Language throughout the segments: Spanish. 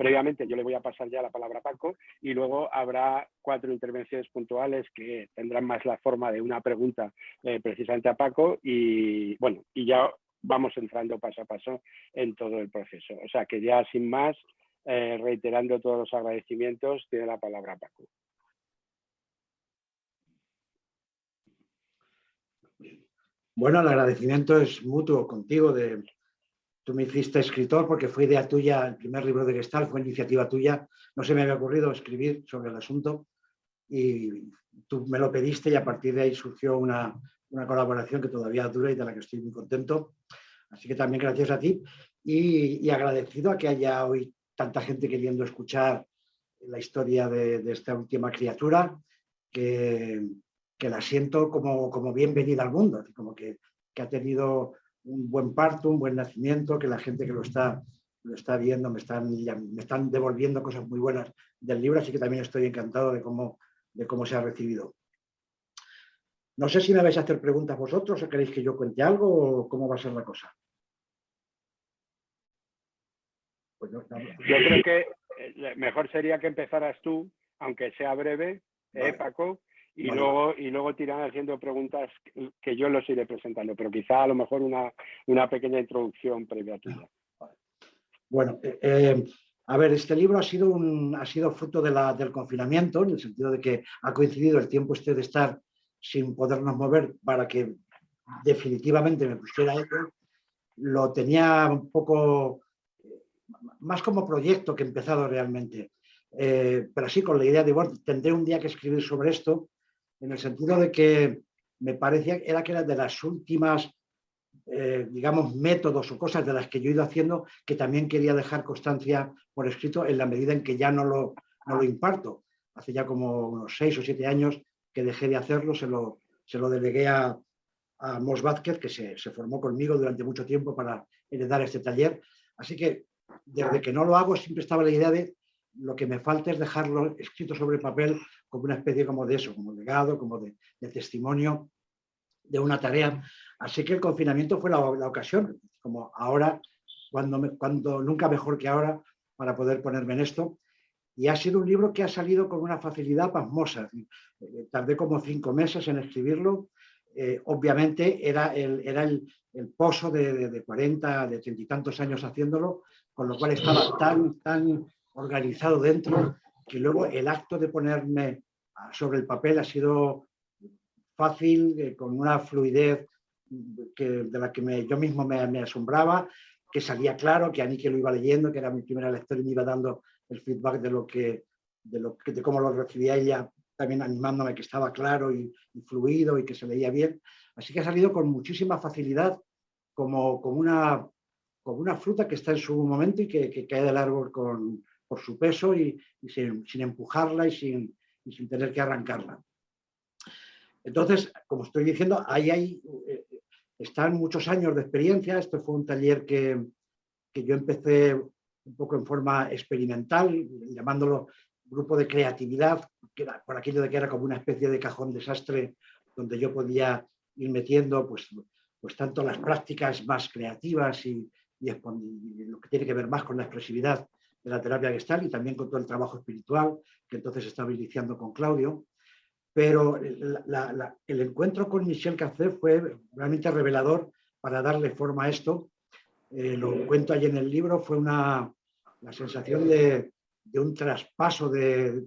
previamente yo le voy a pasar ya la palabra a Paco y luego habrá 4 intervenciones puntuales que tendrán más la forma de una pregunta precisamente a Paco y bueno, y ya vamos entrando paso a paso en todo el proceso. O sea que ya sin más, reiterando todos los agradecimientos, tiene la palabra Paco. Bueno, el agradecimiento es mutuo contigo. Tú me hiciste escritor porque fue idea tuya, el primer libro de Gestalt fue iniciativa tuya. No se me había ocurrido escribir sobre el asunto y tú me lo pediste y a partir de ahí surgió una colaboración que todavía dura y de la que estoy muy contento. Así que también gracias a ti y agradecido a que haya hoy tanta gente queriendo escuchar la historia de esta última criatura que la siento como bienvenida al mundo, como que ha tenido un buen parto, un buen nacimiento, que la gente que lo está viendo me están devolviendo cosas muy buenas del libro, así que también estoy encantado de cómo se ha recibido. No sé si me vais a hacer preguntas vosotros o queréis que yo cuente algo o cómo va a ser la cosa. Pues no. Yo creo que mejor sería que empezaras tú, aunque sea breve, Vale. Paco, y Vale. luego tiran haciendo preguntas que yo los iré presentando, pero quizá a lo mejor una pequeña introducción previa tuya. Vale. Bueno, a ver, este libro ha sido fruto del confinamiento, en el sentido de que ha coincidido el tiempo de estar sin podernos mover para que definitivamente me pusiera ello. Lo tenía un poco más como proyecto que empezado realmente, pero sí con la idea de, bueno, tendré un día que escribir sobre esto, en el sentido de que me parecía que era de las últimas, digamos, métodos o cosas de las que yo he ido haciendo que también quería dejar constancia por escrito en la medida en que ya no lo imparto. Hace ya como unos 6 o 7 años que dejé de hacerlo, se lo delegué a Mos Vázquez, que se formó conmigo durante mucho tiempo para heredar este taller. Así que desde que no lo hago siempre estaba la idea de lo que me falta es dejarlo escrito sobre papel como una especie como de eso, como legado, como de testimonio de una tarea. Así que el confinamiento fue la ocasión, como ahora, cuando nunca mejor que ahora, para poder ponerme en esto. Y ha sido un libro que ha salido con una facilidad pasmosa. Tardé como 5 meses en escribirlo. Obviamente era el pozo de 40, de 30 y tantos años haciéndolo, con lo cual estaba tan organizado dentro que luego el acto de ponerme sobre el papel ha sido fácil, con una fluidez de la que yo mismo me asombraba, que salía claro, que Anique lo iba leyendo, que era mi primera lectora y me iba dando el feedback de cómo lo recibía ella, también animándome que estaba claro y fluido y que se leía bien. Así que ha salido con muchísima facilidad, como una fruta que está en su momento y que cae del árbol por su peso y sin empujarla y sin tener que arrancarla. Entonces, como estoy diciendo, ahí están muchos años de experiencia. Esto fue un taller que yo empecé un poco en forma experimental, llamándolo grupo de creatividad, que era, por aquello de que era como una especie de cajón desastre donde yo podía ir metiendo pues tanto las prácticas más creativas y lo que tiene que ver más con la expresividad de la terapia Gestalt y también con todo el trabajo espiritual que entonces estaba iniciando con Claudio. Pero el encuentro con Michel Café fue realmente revelador para darle forma a esto. Lo cuento allí en el libro, fue la sensación de un traspaso de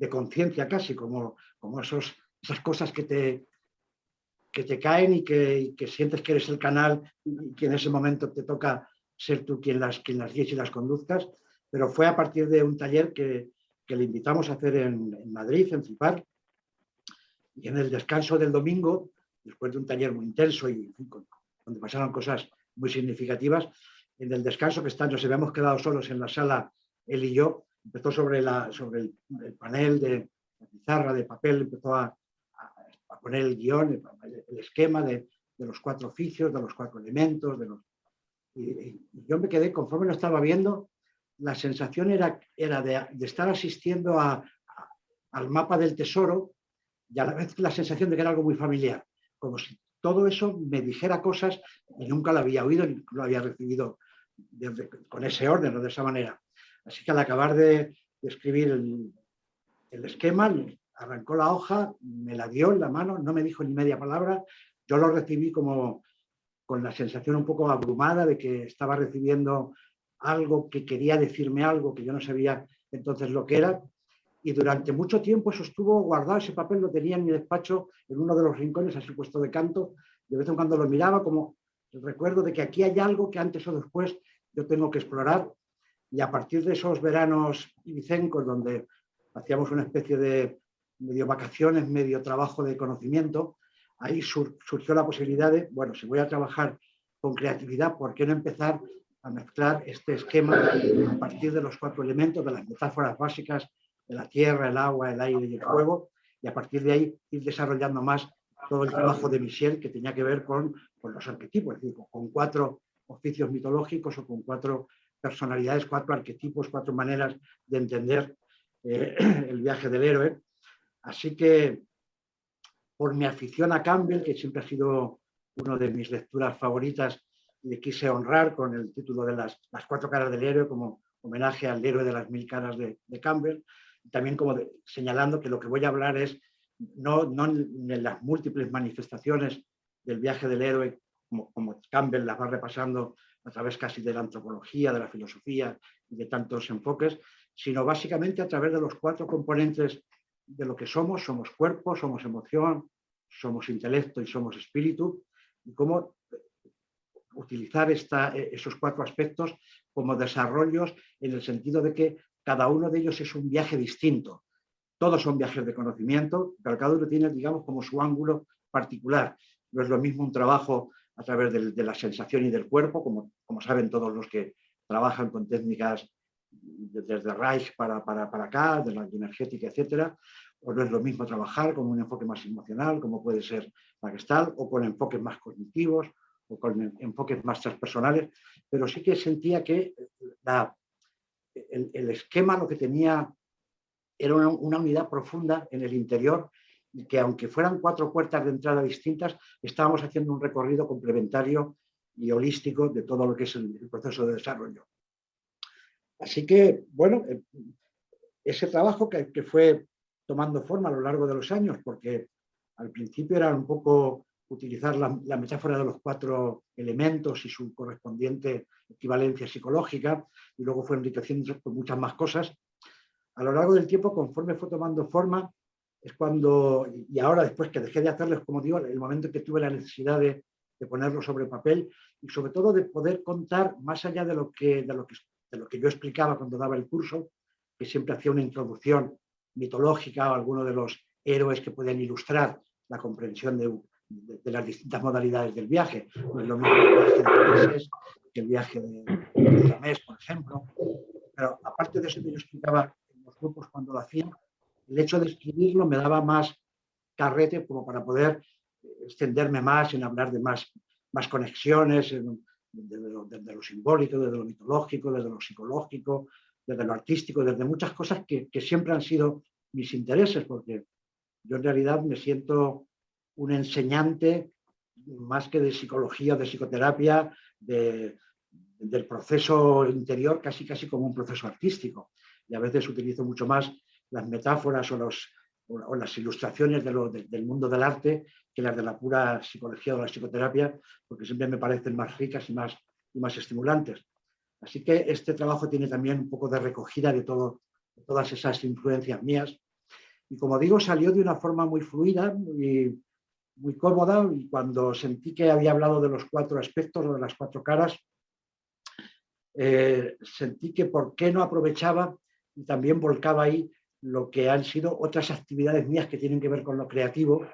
conciencia casi, como esas cosas que te caen y que sientes que eres el canal y que en ese momento te toca ser tú quien las guíes y las conduzcas. Pero fue a partir de un taller que le invitamos a hacer en Madrid, en Cipar, y en el descanso del domingo, después de un taller muy intenso y donde pasaron cosas muy significativas, en el descanso que nos habíamos quedado solos en la sala, él y yo, empezó sobre el panel de pizarra, de papel, empezó a poner el guión, el esquema de los 4 oficios, de los 4 elementos, y yo me quedé, conforme lo estaba viendo, la sensación era de estar asistiendo al mapa del tesoro y a la vez la sensación de que era algo muy familiar, como si todo eso me dijera cosas y nunca lo había oído ni lo había recibido con ese orden o de esa manera. Así que al acabar de escribir el esquema, arrancó la hoja, me la dio en la mano, no me dijo ni media palabra. Yo lo recibí como con la sensación un poco abrumada de que estaba recibiendo algo que quería decirme algo que yo no sabía entonces lo que era. Y durante mucho tiempo eso estuvo guardado, ese papel lo tenía en mi despacho, en uno de los rincones, así puesto de canto. De vez en cuando lo miraba como el recuerdo de que aquí hay algo que antes o después yo tengo que explorar. Y a partir de esos veranos ibicencos, donde hacíamos una especie de medio vacaciones, medio trabajo de conocimiento, ahí surgió la posibilidad de, bueno, si voy a trabajar con creatividad, ¿por qué no empezar a mezclar este esquema a partir de los 4 elementos, de las metáforas básicas de la tierra, el agua, el aire y el fuego, y a partir de ahí ir desarrollando más todo el trabajo de Michel que tenía que ver con los arquetipos, es decir, con 4 oficios mitológicos o con 4 personalidades, 4 arquetipos, 4 maneras de entender el viaje del héroe. Así que, por mi afición a Campbell, que siempre ha sido una de mis lecturas favoritas, le quise honrar con el título de las 4 caras del héroe, como homenaje al héroe de las 1000 caras de Campbell, y también como señalando que lo que voy a hablar es no en las múltiples manifestaciones del viaje del héroe, como Campbell las va repasando a través casi de la antropología, de la filosofía y de tantos enfoques, sino básicamente a través de los 4 componentes de lo que somos cuerpo, somos emoción, somos intelecto y somos espíritu, y cómo utilizar esos 4 aspectos como desarrollos en el sentido de que cada uno de ellos es un viaje distinto. Todos son viajes de conocimiento, pero cada uno tiene, digamos, como su ángulo particular. No es lo mismo un trabajo a través de la sensación y del cuerpo, como saben todos los que trabajan con técnicas desde Reich para acá, de la energética, etcétera, o no es lo mismo trabajar con un enfoque más emocional, como puede ser la Gestalt, o con enfoques más cognitivos, o con enfoques más transpersonales, pero sí que sentía que el esquema lo que tenía era una unidad profunda en el interior y que aunque fueran 4 puertas de entrada distintas, estábamos haciendo un recorrido complementario y holístico de todo lo que es el proceso de desarrollo. Así que, bueno, ese trabajo que fue tomando forma a lo largo de los años, porque al principio era un poco utilizar la metáfora de los 4 elementos y su correspondiente equivalencia psicológica, y luego fue enriqueciendo con muchas más cosas. A lo largo del tiempo, conforme fue tomando forma, es cuando, y ahora después que dejé de hacerlo, como digo, el momento en que tuve la necesidad de ponerlo sobre papel y sobre todo de poder contar más allá de lo que yo explicaba cuando daba el curso, que siempre hacía una introducción mitológica o alguno de los héroes que podían ilustrar la comprensión de las distintas modalidades del viaje. No es lo mismo el viaje de Ulises que el viaje de Gilgamesh, por ejemplo. Pero aparte de eso que yo explicaba en los grupos cuando lo hacían, el hecho de escribirlo me daba más carrete como para poder extenderme más en hablar de más conexiones, desde lo simbólico, desde lo mitológico, desde lo psicológico, desde lo artístico, desde muchas cosas que siempre han sido mis intereses, porque yo en realidad me siento un enseñante más que de psicología o de psicoterapia, del proceso interior, casi como un proceso artístico. Y a veces utilizo mucho más las metáforas o las ilustraciones del mundo del arte que las de la pura psicología o la psicoterapia, porque siempre me parecen más ricas y más estimulantes. Así que este trabajo tiene también un poco de recogida de todas esas influencias mías. Y como digo, salió de una forma muy fluida, muy cómoda, y cuando sentí que había hablado de los 4 aspectos o de las 4 caras, sentí que por qué no aprovechaba y también volcaba ahí lo que han sido otras actividades mías que tienen que ver con lo creativo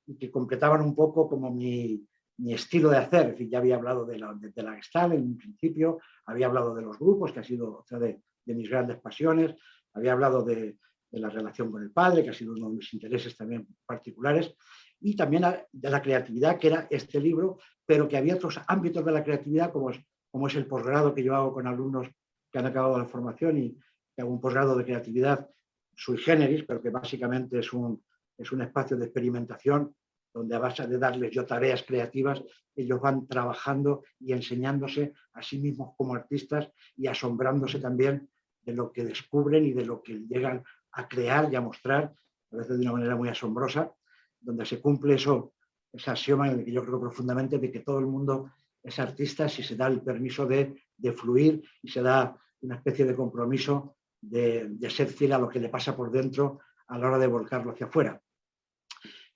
y que completaban un poco como mi estilo de hacer. Es decir, ya había hablado de la Gestalt en un principio, había hablado de los grupos, que ha sido otra de mis grandes pasiones, había hablado de la relación con el padre, que ha sido uno de mis intereses también particulares, y también de la creatividad, que era este libro, pero que había otros ámbitos de la creatividad, como es el posgrado que yo hago con alumnos que han acabado la formación, y que hago un posgrado de creatividad sui generis, pero que básicamente es un espacio de experimentación donde a base de darles yo tareas creativas, ellos van trabajando y enseñándose a sí mismos como artistas y asombrándose también lo que descubren y de lo que llegan a crear y a mostrar, a veces de una manera muy asombrosa, donde se cumple ese axioma en el que yo creo profundamente de que todo el mundo es artista si se da el permiso de fluir y se da una especie de compromiso de ser fiel a lo que le pasa por dentro a la hora de volcarlo hacia afuera.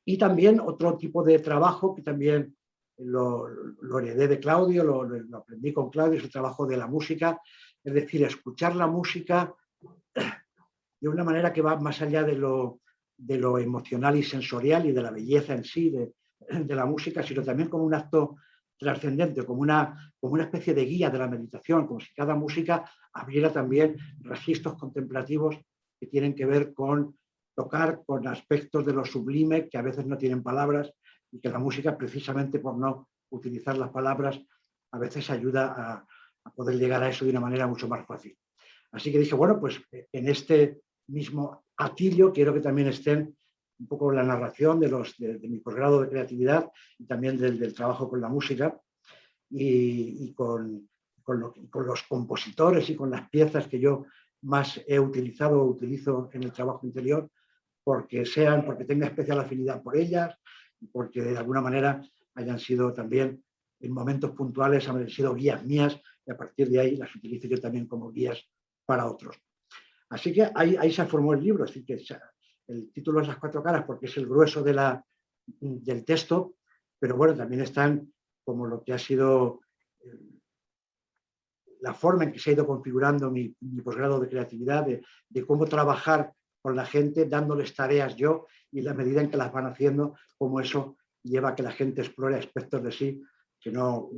Y también otro tipo de trabajo que también lo heredé de Claudio, lo aprendí con Claudio, es el trabajo de la música, es decir, escuchar la música de una manera que va más allá de lo emocional y sensorial y de la belleza en sí de la música, sino también como un acto trascendente, como una especie de guía de la meditación, como si cada música abriera también registros contemplativos que tienen que ver con tocar con aspectos de lo sublime que a veces no tienen palabras y que la música, precisamente por no utilizar las palabras, a veces ayuda a poder llegar a eso de una manera mucho más fácil. Así que dije, bueno, pues en este mismo atillo quiero que también estén un poco la narración de mi posgrado de creatividad y también del trabajo con la música y con los compositores y con las piezas que yo más he utilizado o utilizo en el trabajo interior, porque tenga especial afinidad por ellas, porque de alguna manera hayan sido también en momentos puntuales, han sido guías mías y a partir de ahí las utilizo yo también como guías para otros. Así que ahí se formó el libro, así que el título es Las cuatro caras porque es el grueso del texto, pero bueno, también están como lo que ha sido la forma en que se ha ido configurando mi posgrado de creatividad, de cómo trabajar con la gente, dándoles tareas yo y la medida en que las van haciendo, cómo eso lleva a que la gente explore aspectos de sí que no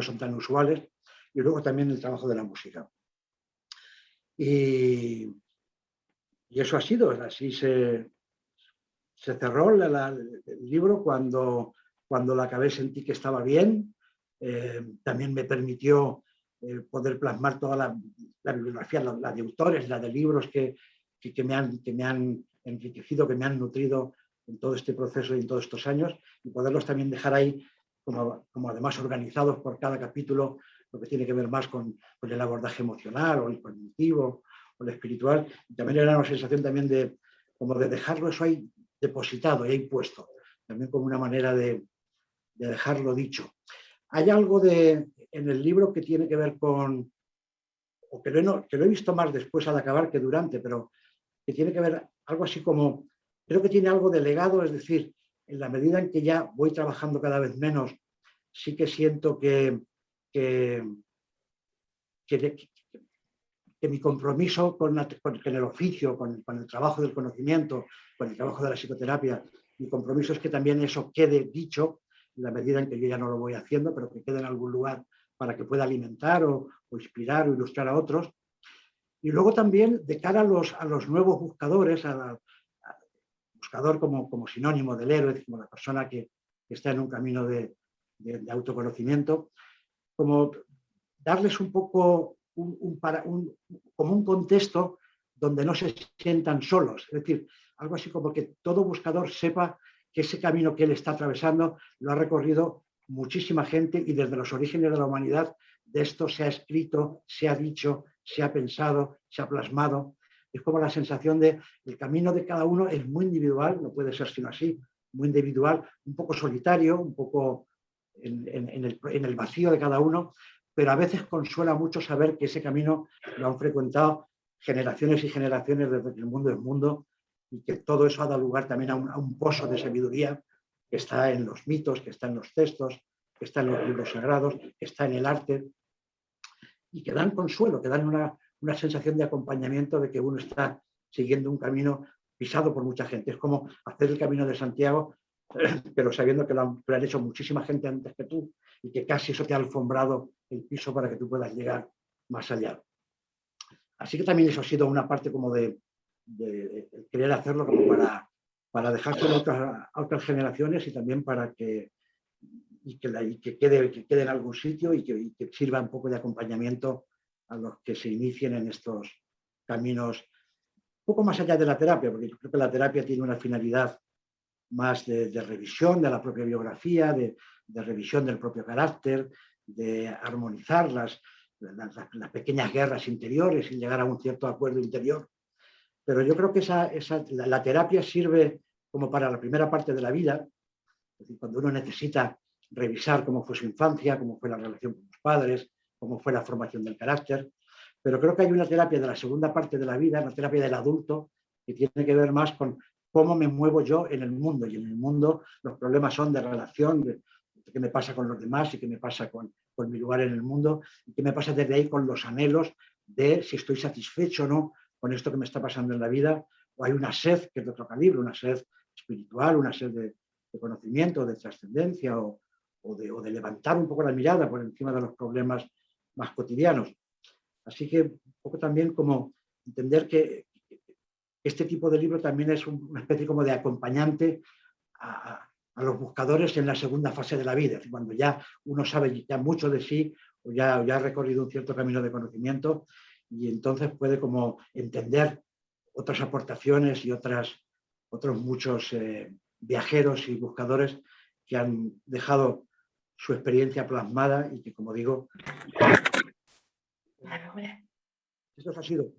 son tan usuales. Y luego también el trabajo de la música. Y eso ha sido, así se cerró el libro cuando lo acabé sentí que estaba bien. También me permitió poder plasmar toda la bibliografía, la de autores, la de libros que me han enriquecido, que me han nutrido en todo este proceso y en todos estos años, y poderlos también dejar ahí como además organizados por cada capítulo, lo que tiene que ver más con el abordaje emocional o el cognitivo o el espiritual. Y también era una sensación también de dejarlo eso ahí depositado y ahí puesto, también como una manera de dejarlo dicho. Hay algo en el libro que tiene que ver con, o que lo he visto más después al acabar que durante, pero que tiene que ver algo así como, creo que tiene algo de legado, es decir, en la medida en que ya voy trabajando cada vez menos, sí que siento que mi compromiso con el oficio, con el trabajo del conocimiento, con el trabajo de la psicoterapia, mi compromiso es que también eso quede dicho en la medida en que yo ya no lo voy haciendo, pero que quede en algún lugar para que pueda alimentar o inspirar o ilustrar a otros. Y luego también de cara a los nuevos buscadores, buscador como sinónimo del héroe, como la persona que está en un camino de autoconocimiento, como darles un poco como un contexto donde no se sientan solos. Es decir, algo así como que todo buscador sepa que ese camino que él está atravesando lo ha recorrido muchísima gente y desde los orígenes de la humanidad de esto se ha escrito, se ha dicho, se ha pensado, se ha plasmado. Es como la sensación de el camino de cada uno es muy individual, no puede ser sino así, muy individual, un poco solitario, un poco en el vacío de cada uno, pero a veces consuela mucho saber que ese camino lo han frecuentado generaciones y generaciones desde que el mundo es mundo y que todo eso ha dado lugar también a un pozo de sabiduría que está en los mitos, que está en los textos, que está en los libros sagrados, que está en el arte y que dan consuelo, que dan una sensación de acompañamiento de que uno está siguiendo un camino pisado por mucha gente. Es como hacer el camino de Santiago, pero sabiendo que lo han hecho muchísima gente antes que tú y que casi eso te ha alfombrado el piso para que tú puedas llegar más allá. Así que también eso ha sido una parte como de querer hacerlo como para dejárselo a otras generaciones y también para que quede en algún sitio y que sirva un poco de acompañamiento a los que se inicien en estos caminos, un poco más allá de la terapia, porque yo creo que la terapia tiene una finalidad más de revisión de la propia biografía, de revisión del propio carácter, de armonizar las pequeñas guerras interiores y llegar a un cierto acuerdo interior. Pero yo creo que la terapia sirve como para la primera parte de la vida, es decir, cuando uno necesita revisar cómo fue su infancia, cómo fue la relación con los padres, cómo fue la formación del carácter. Pero creo que hay una terapia de la segunda parte de la vida, una terapia del adulto, que tiene que ver más con cómo me muevo yo en el mundo. Y en el mundo los problemas son de relación, de qué me pasa con los demás y qué me pasa con mi lugar en el mundo, y qué me pasa desde ahí con los anhelos de si estoy satisfecho o no con esto que me está pasando en la vida, o hay una sed que es de otro calibre, una sed espiritual, una sed de conocimiento, de trascendencia, o de levantar un poco la mirada por encima de los problemas más cotidianos. Así que un poco también como entender que este tipo de libro también es una especie como de acompañante a los buscadores en la segunda fase de la vida, cuando ya uno sabe ya mucho de sí, o ya ha recorrido un cierto camino de conocimiento, y entonces puede como entender otras aportaciones y otros muchos viajeros y buscadores que han dejado su experiencia plasmada y que, como digo, esto ha sido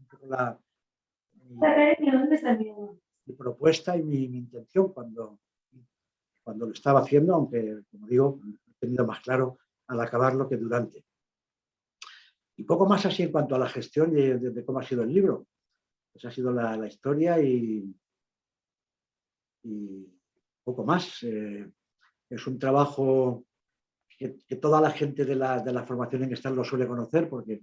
mi propuesta y mi intención cuando lo estaba haciendo, aunque, como digo, he tenido más claro al acabarlo que durante. Y poco más así en cuanto a la gestión de cómo ha sido el libro. Esa ha sido la historia y poco más. Es un trabajo que toda la gente de la formación en Gestalt lo suele conocer, porque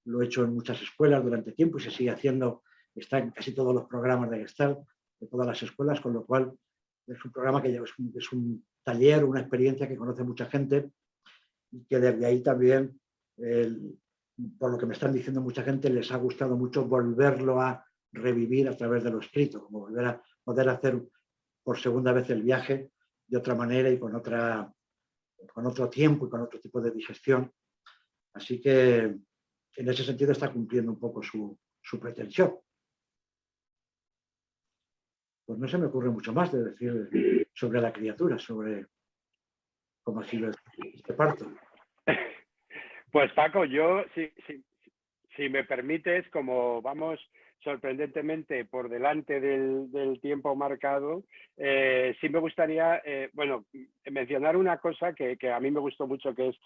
lo he hecho en muchas escuelas durante tiempo y se sigue haciendo, está en casi todos los programas de Gestalt, de todas las escuelas, con lo cual es un programa que es un taller, una experiencia que conoce mucha gente, y que desde ahí también, por lo que me están diciendo mucha gente, les ha gustado mucho volverlo a revivir a través de lo escrito, como volver a poder hacer por segunda vez el viaje de otra manera y con otro tiempo y con otro tipo de digestión. Así que en ese sentido está cumpliendo un poco su pretensión. Pues no se me ocurre mucho más de decir sobre la criatura, sobre cómo ha sido este parto. Pues Paco, yo, si me permites, como vamos sorprendentemente por delante del tiempo marcado, sí me gustaría, mencionar una cosa que a mí me gustó mucho, que es,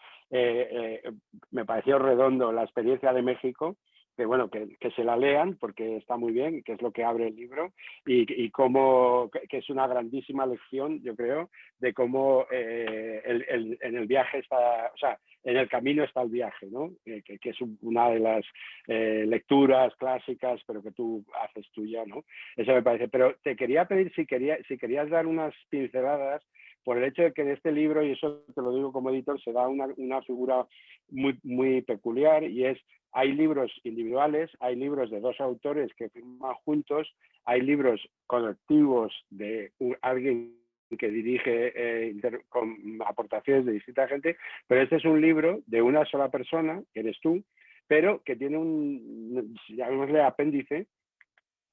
me pareció redondo la experiencia de México, que bueno, que se la lean porque está muy bien, que es lo que abre el libro, y cómo, que es una grandísima lección, yo creo, de cómo en el viaje está, o sea, en el camino está el viaje, ¿no? Que es una de las lecturas clásicas, pero que tú haces tuya, ¿no? Eso me parece. Pero te quería pedir si querías dar unas pinceladas por el hecho de que en este libro, y eso te lo digo como editor, se da una figura muy, muy peculiar, y es, hay libros individuales, hay libros de dos autores que firman juntos, hay libros colectivos de alguien que dirige con aportaciones de distinta gente, pero este es un libro de una sola persona, que eres tú, pero que tiene un, llamémosle apéndice,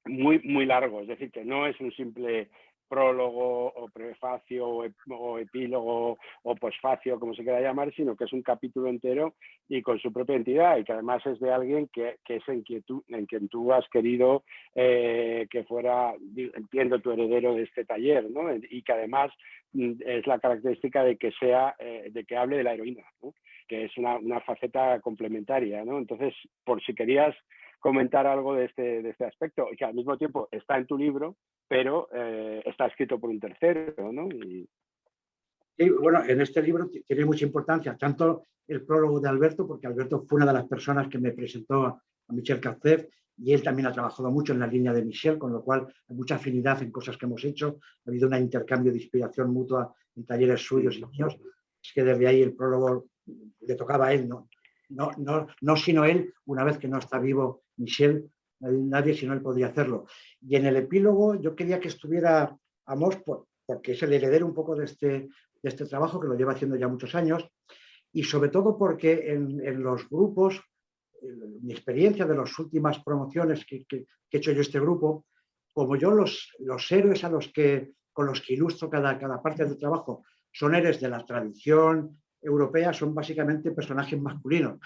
muy, muy largo, es decir, que no es un simple prólogo o prefacio o epílogo o posfacio, como se quiera llamar, sino que es un capítulo entero y con su propia entidad, y que además es de alguien que es en quien tú has querido que fuera, entiendo, tu heredero de este taller, ¿no? Y que además es la característica de que sea, de que hable de la heroína, ¿no? Que es una faceta complementaria, ¿no? Entonces, por si querías comentar algo de este aspecto, que al mismo tiempo está en tu libro, pero está escrito por un tercero, ¿no? Sí, bueno, en este libro tiene mucha importancia tanto el prólogo de Alberto, porque Alberto fue una de las personas que me presentó a Michel Carcev, y él también ha trabajado mucho en la línea de Michel, con lo cual hay mucha afinidad en cosas que hemos hecho, ha habido un intercambio de inspiración mutua en talleres suyos y míos. Es que desde ahí el prólogo le tocaba a él, no sino él, una vez que no está vivo Michel, nadie sino él podría hacerlo. Y en el epílogo yo quería que estuviera Amos porque es el heredero un poco de este trabajo, que lo lleva haciendo ya muchos años, y sobre todo porque en los grupos, mi experiencia de las últimas promociones que he hecho yo este grupo, como yo los héroes con los que ilustro cada parte del trabajo son héroes de la tradición europea son básicamente personajes masculinos,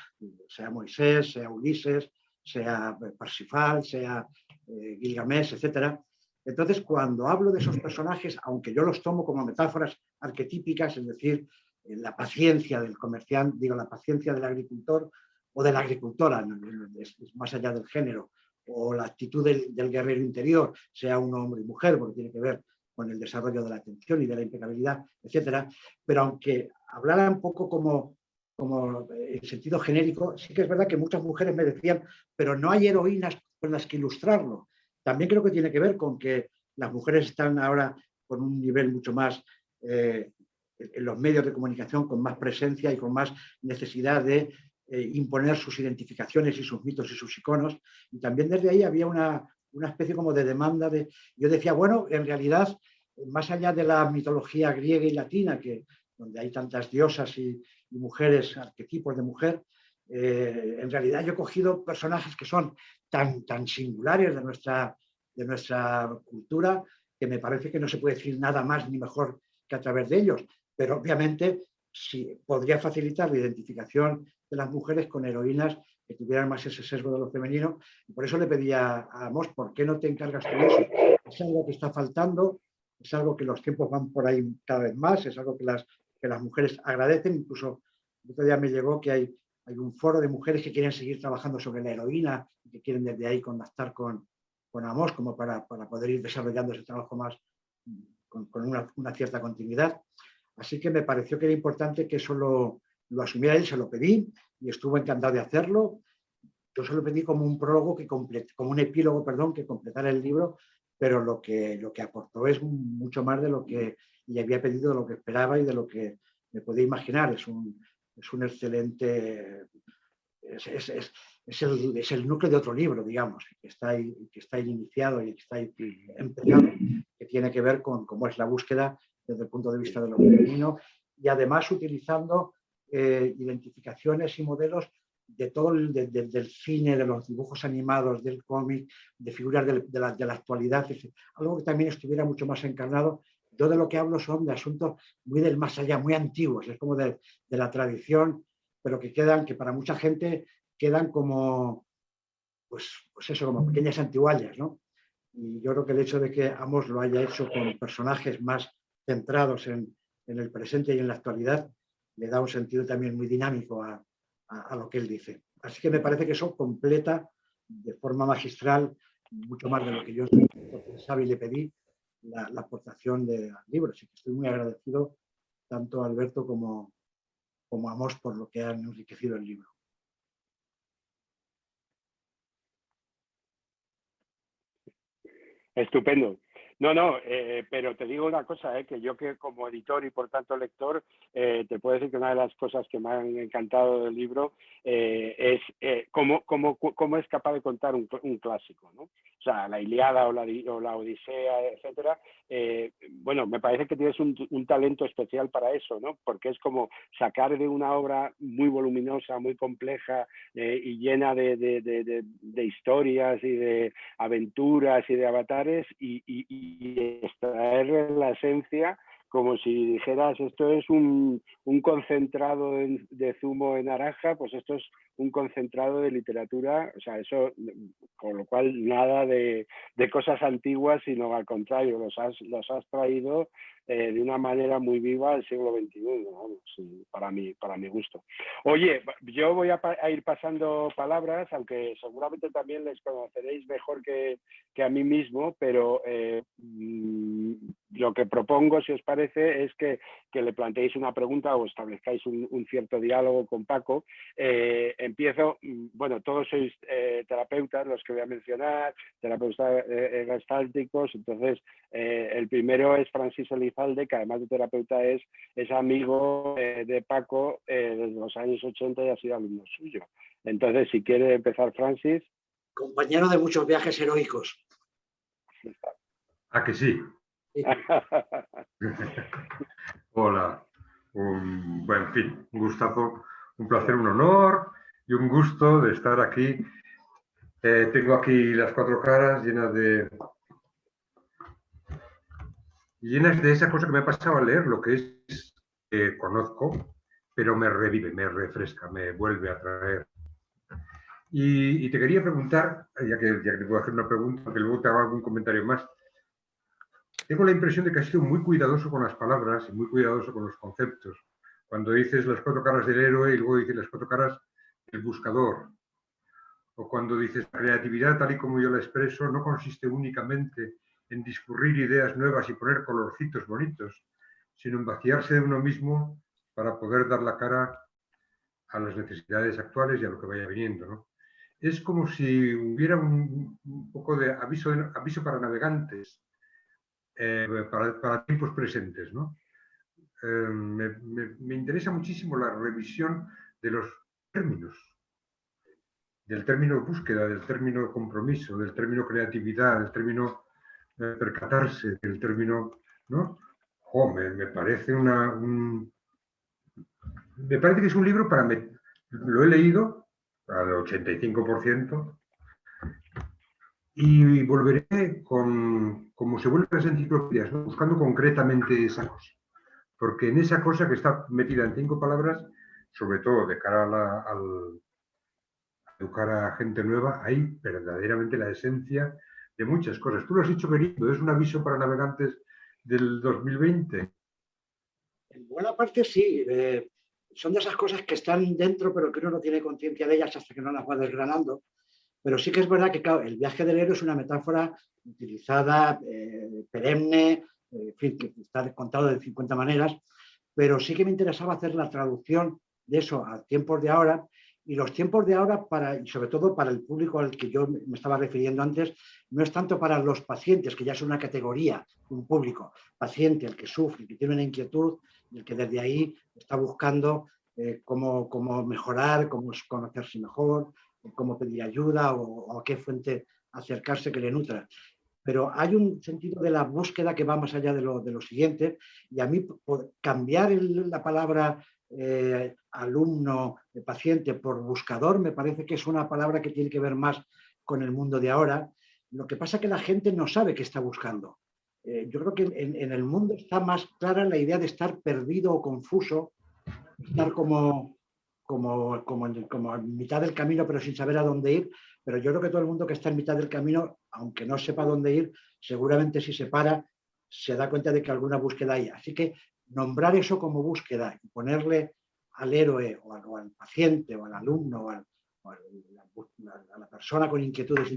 sea Moisés, sea Ulises, sea Parsifal, sea Gilgamesh, etc. Entonces, cuando hablo de esos personajes, aunque yo los tomo como metáforas arquetípicas, es decir, la paciencia del comerciante, digo, la paciencia del agricultor o de la agricultora, es más allá del género, o la actitud del guerrero interior, sea un hombre y mujer, porque tiene que ver con el desarrollo de la atención y de la impecabilidad, etcétera. Pero aunque hablara un poco como en sentido genérico, sí que es verdad que muchas mujeres me decían, pero no hay heroínas con las que ilustrarlo. También creo que tiene que ver con que las mujeres están ahora con un nivel mucho más en los medios de comunicación, con más presencia y con más necesidad de imponer sus identificaciones y sus mitos y sus iconos. Y también desde ahí había una especie como de demanda de... Yo decía, bueno, en realidad, más allá de la mitología griega y latina, donde hay tantas diosas y mujeres, arquetipos de mujer, en realidad yo he cogido personajes que son tan singulares de nuestra cultura que me parece que no se puede decir nada más ni mejor que a través de ellos. Pero obviamente sí, podría facilitar la identificación de las mujeres con heroínas que tuvieran más ese sesgo de lo femenino. Y por eso le pedía a Amos, ¿por qué no te encargas tú de eso? Es algo que está faltando, es algo que los tiempos van por ahí cada vez más, es algo que las mujeres agradecen. Incluso el otro día me llegó que hay un foro de mujeres que quieren seguir trabajando sobre la heroína y que quieren desde ahí contactar con Amos como para poder ir desarrollando ese trabajo más con una cierta continuidad. Así que me pareció que era importante que eso lo asumiera él, se lo pedí y estuvo encantado de hacerlo. Yo se lo pedí como un prólogo, como un epílogo, perdón, que completara el libro, pero lo que aportó es mucho más de lo que le había pedido, de lo que esperaba y de lo que me podía imaginar. Es un excelente... Es el núcleo de otro libro, digamos, que está ahí iniciado y que está ahí empezado, que tiene que ver con cómo es la búsqueda desde el punto de vista de lo femenino y además utilizando identificaciones y modelos de todo del cine, de los dibujos animados, del cómic, de figuras de la actualidad, algo que también estuviera mucho más encarnado. Yo de lo que hablo son de asuntos muy del más allá, muy antiguos, es como de la tradición, pero que para mucha gente quedan como, pues eso, como pequeñas antiguallas, ¿no? Y yo creo que el hecho de que Amos lo haya hecho con personajes más centrados en el presente y en la actualidad, le da un sentido también muy dinámico a lo que él dice. Así que me parece que eso completa de forma magistral, mucho más de lo que yo pensaba y le pedí, la aportación del libro. Así que estoy muy agradecido tanto a Alberto como a Amos por lo que han enriquecido el libro. Estupendo. No, pero te digo una cosa, que yo que como editor y por tanto lector, te puedo decir que una de las cosas que me han encantado del libro es cómo es capaz de contar un clásico, ¿no? O sea, la Ilíada o la Odisea, etcétera. Bueno, me parece que tienes un talento especial para eso, ¿no? Porque es como sacar de una obra muy voluminosa, muy compleja y llena de historias y de aventuras y de avatares y extraer la esencia como si dijeras esto es un concentrado de zumo de naranja, pues esto es un concentrado de literatura, o sea, eso, con lo cual nada de cosas antiguas, sino al contrario, los has traído de una manera muy viva al siglo XXI, vamos, para mi gusto. Oye, yo voy a ir pasando palabras, aunque seguramente también les conoceréis mejor que a mí mismo, pero lo que propongo, si os parece, es que le planteéis una pregunta o establezcáis un cierto diálogo con Paco. Empiezo, bueno, todos sois terapeutas, los que voy a mencionar, terapeutas gestálticos, entonces el primero es Francis Elizalde, que además de terapeuta es amigo de Paco desde los años 80 y ha sido alumno suyo. Entonces, si quiere empezar Francis. Compañero de muchos viajes heroicos. ¿A que sí? Hola. En fin, un gustazo, un placer, un honor y un gusto de estar aquí. Tengo aquí las cuatro caras llenas de esa cosa que me ha pasado al leer, lo que es conozco pero me revive, me refresca, me vuelve a traer. Y te quería preguntar, ya que te puedo hacer una pregunta, que luego te hago algún comentario más. Tengo la impresión de que has sido muy cuidadoso con las palabras y muy cuidadoso con los conceptos. Cuando dices las 4 caras del héroe y luego dices las 4 caras del buscador. O cuando dices la creatividad, tal y como yo la expreso, no consiste únicamente en discurrir ideas nuevas y poner colorcitos bonitos, sino en vaciarse de uno mismo para poder dar la cara a las necesidades actuales y a lo que vaya viniendo, ¿no? Es como si hubiera un poco de aviso para navegantes, para tiempos presentes, ¿no? Me interesa muchísimo la revisión de los términos, del término búsqueda, del término compromiso, del término creatividad, del término percatarse, del término, ¿no? Oh, me parece me parece que es un libro lo he leído al 85% y volveré como se vuelven las enciclopedias, ¿no? Buscando concretamente esa cosa. Porque en esa cosa que está metida en 5 palabras, sobre todo de cara a educar a gente nueva, hay verdaderamente la esencia de muchas cosas. Tú lo has dicho, querido, es un aviso para navegantes del 2020. En buena parte sí. Son de esas cosas que están dentro, pero que uno no tiene conciencia de ellas hasta que no las va desgranando. Pero sí que es verdad que, claro, el viaje del héroe es una metáfora utilizada, perenne, en fin, que está contado de 50 maneras, pero sí que me interesaba hacer la traducción de eso a tiempos de ahora, y los tiempos de ahora, y sobre todo para el público al que yo me estaba refiriendo antes, no es tanto para los pacientes, que ya es una categoría, un público, paciente, el que sufre, el que tiene una inquietud, y el que desde ahí está buscando cómo mejorar, cómo conocerse mejor, cómo pedir ayuda o a qué fuente acercarse que le nutra. Pero hay un sentido de la búsqueda que va más allá de lo siguiente, y a mí cambiar la palabra alumno, paciente, por buscador, me parece que es una palabra que tiene que ver más con el mundo de ahora. Lo que pasa es que la gente no sabe qué está buscando. Yo creo que en el mundo está más clara la idea de estar perdido o confuso, estar como en mitad del camino, pero sin saber a dónde ir. Pero yo creo que todo el mundo que está en mitad del camino, aunque no sepa dónde ir, seguramente si se para, se da cuenta de que alguna búsqueda hay. Así que nombrar eso como búsqueda y ponerle al héroe o al paciente o al alumno o a la persona con inquietudes,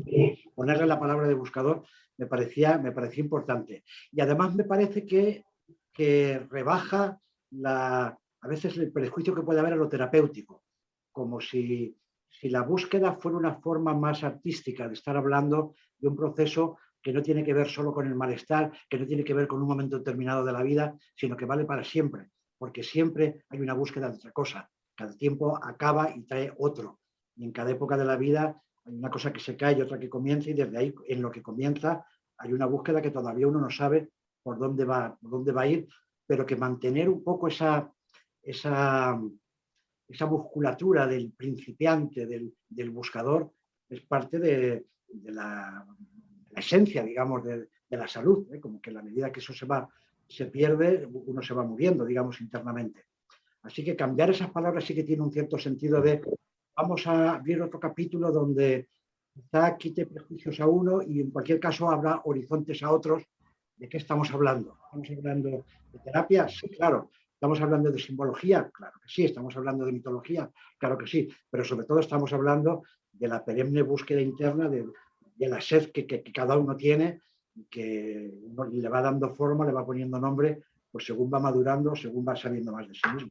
ponerle la palabra de buscador, me parecía importante. Y además me parece que rebaja a veces el prejuicio que puede haber a lo terapéutico, como si la búsqueda fuera una forma más artística de estar hablando de un proceso que no tiene que ver solo con el malestar, que no tiene que ver con un momento determinado de la vida, sino que vale para siempre, porque siempre hay una búsqueda de otra cosa. Cada tiempo acaba y trae otro. Y en cada época de la vida hay una cosa que se cae y otra que comienza, y desde ahí, en lo que comienza, hay una búsqueda que todavía uno no sabe por dónde va a ir, pero que mantener un poco esa musculatura del principiante, del buscador, es parte de la esencia, digamos, de la salud, como que a la medida que eso se pierde, uno se va muriendo, digamos, internamente. Así que cambiar esas palabras sí que tiene un cierto sentido de vamos a abrir otro capítulo donde quizá quite prejuicios a uno y en cualquier caso habrá horizontes a otros. ¿De qué estamos hablando? ¿Estamos hablando de terapia? Sí, claro. ¿Estamos hablando de simbología? Claro que sí. ¿Estamos hablando de mitología? Claro que sí. Pero sobre todo estamos hablando de la perenne búsqueda interna, de la sed que cada uno tiene, y que le va dando forma, le va poniendo nombre, pues según va madurando, según va sabiendo más de sí mismo.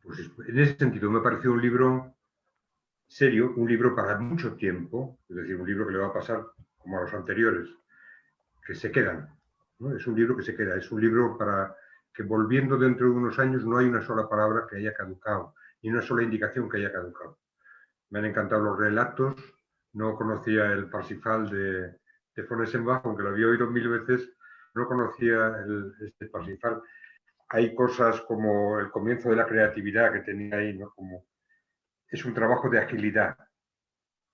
Pues en ese sentido me ha parecido un libro serio, un libro para mucho tiempo, es decir, un libro que le va a pasar como a los anteriores, que se quedan, ¿no? Es un libro que se queda, es un libro para que volviendo dentro de unos años no hay una sola palabra que haya caducado, ni una sola indicación que haya caducado. Me han encantado los relatos, no conocía el Parsifal de von Eschenbach, aunque lo había oído 1000 veces, no conocía este Parsifal. Hay cosas como el comienzo de la creatividad que tenía ahí, ¿no? Como es un trabajo de agilidad,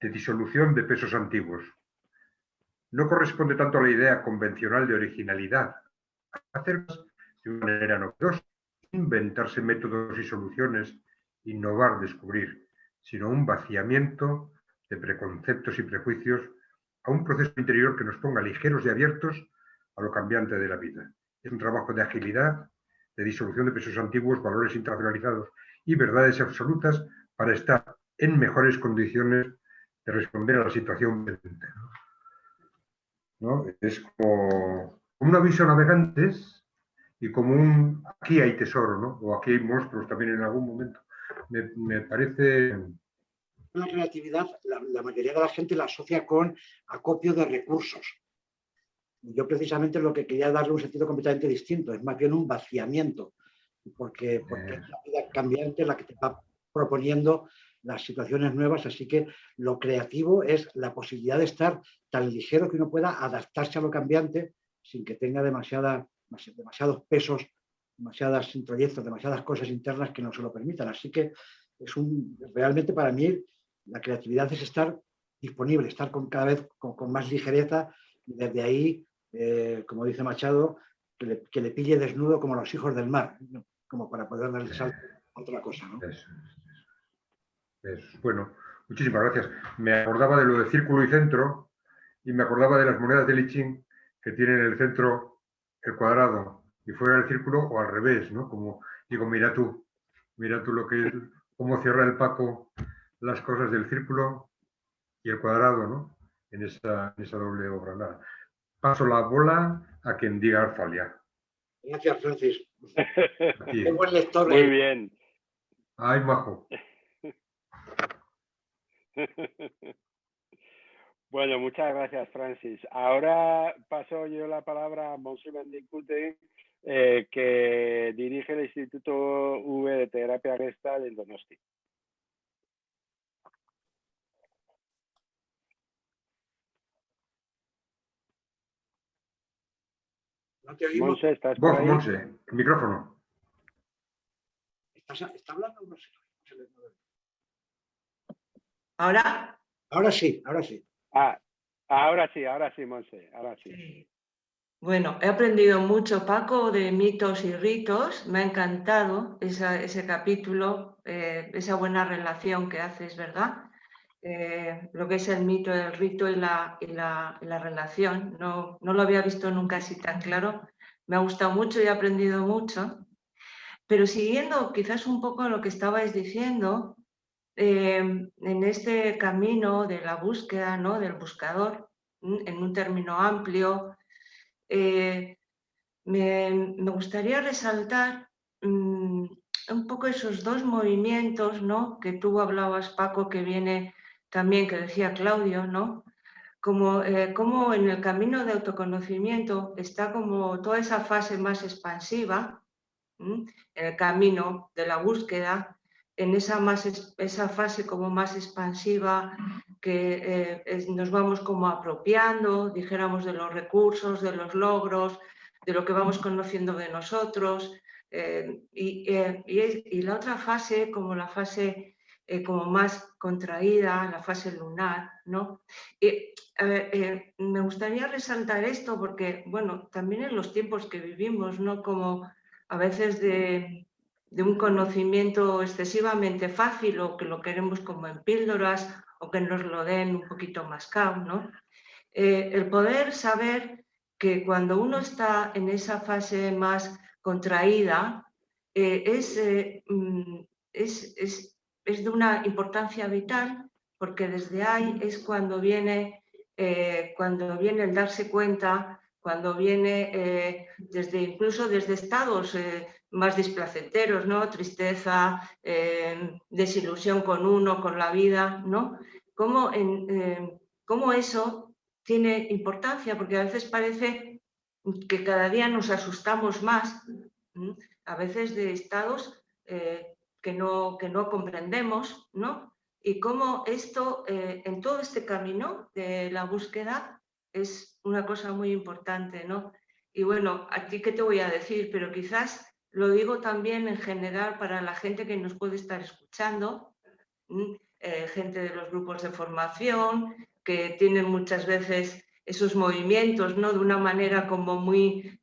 de disolución de pesos antiguos. No corresponde tanto a la idea convencional de originalidad. Hacer de una manera novedosa, inventarse métodos y soluciones, innovar, descubrir, sino un vaciamiento de preconceptos y prejuicios a un proceso interior que nos ponga ligeros y abiertos a lo cambiante de la vida. Es un trabajo de agilidad, de disolución de pesos antiguos, valores internacionalizados y verdades absolutas para estar en mejores condiciones de responder a la situación presente, ¿no? Es como un aviso a navegantes y como un aquí hay tesoro, ¿no? O aquí hay monstruos también en algún momento. Me parece... La creatividad, la mayoría de la gente la asocia con acopio de recursos. Yo precisamente lo que quería darle un sentido completamente distinto, es más bien un vaciamiento, porque es la vida cambiante la que te va proponiendo las situaciones nuevas, así que lo creativo es la posibilidad de estar tan ligero que uno pueda adaptarse a lo cambiante sin que tenga demasiados pesos, demasiadas introyectos, demasiadas cosas internas que no se lo permitan. Así que realmente para mí la creatividad es estar disponible, estar cada vez con más ligereza y desde ahí, como dice Machado, que le pille desnudo como los hijos del mar, ¿no? Como para poder darle salto a otra cosa, ¿no? Bueno, muchísimas gracias. Me acordaba de lo de círculo y centro y me acordaba de las monedas de Lichín que tienen en el centro el cuadrado y fuera el círculo o al revés, ¿no? Como digo, mira tú lo que es, cómo cierra el Paco las cosas del círculo y el cuadrado, ¿no? En esa doble obra. Nada. Paso la bola a quien diga Arfalia. Gracias, Francis. Qué buen lector. Muy bien. Ay, majo. Bueno, muchas gracias, Francis. Ahora paso yo la palabra a Montse Mendicute, que dirige el Instituto V de Terapia Gestalt en Donosti. No te oímos. Montse, ¿estás por ahí? Montse, el micrófono. ¿Está hablando o no? ¿Ahora? Ahora sí, ahora sí. Ahora sí, Montse, ahora sí. Sí. Bueno, he aprendido mucho, Paco, de mitos y ritos. Me ha encantado ese capítulo, esa buena relación que haces, ¿verdad? Lo que es el mito, el rito y la relación. No lo había visto nunca así tan claro. Me ha gustado mucho y he aprendido mucho. Pero siguiendo quizás un poco lo que estabais diciendo, en este camino de la búsqueda, ¿no? Del buscador, en un término amplio, me gustaría resaltar un poco esos dos movimientos, ¿no? Que tú hablabas, Paco, que viene también, que decía Claudio, ¿no? Como en el camino de autoconocimiento está como toda esa fase más expansiva, en el camino de la búsqueda, en esa fase como más expansiva que nos vamos como apropiando, dijéramos, de los recursos, de los logros, de lo que vamos conociendo de nosotros, y la otra fase como la fase como más contraída, la fase lunar, ¿no? Me gustaría resaltar esto porque, bueno, también en los tiempos que vivimos, ¿no? Como a veces de un conocimiento excesivamente fácil o que lo queremos como en píldoras o que nos lo den un poquito mascado, ¿no? El poder saber que cuando uno está en esa fase más contraída es de una importancia vital porque desde ahí es cuando viene el darse cuenta, cuando viene incluso desde estados más displacenteros, ¿no? Tristeza, desilusión con uno, con la vida, ¿no? Cómo eso tiene importancia, porque a veces parece que cada día nos asustamos más, a veces de estados que no comprendemos, ¿no? Y cómo esto, en todo este camino de la búsqueda, es una cosa muy importante, ¿no? Y bueno, a ti qué te voy a decir, pero quizás lo digo también en general para la gente que nos puede estar escuchando, gente de los grupos de formación, que tienen muchas veces esos movimientos, ¿no? De una manera como muy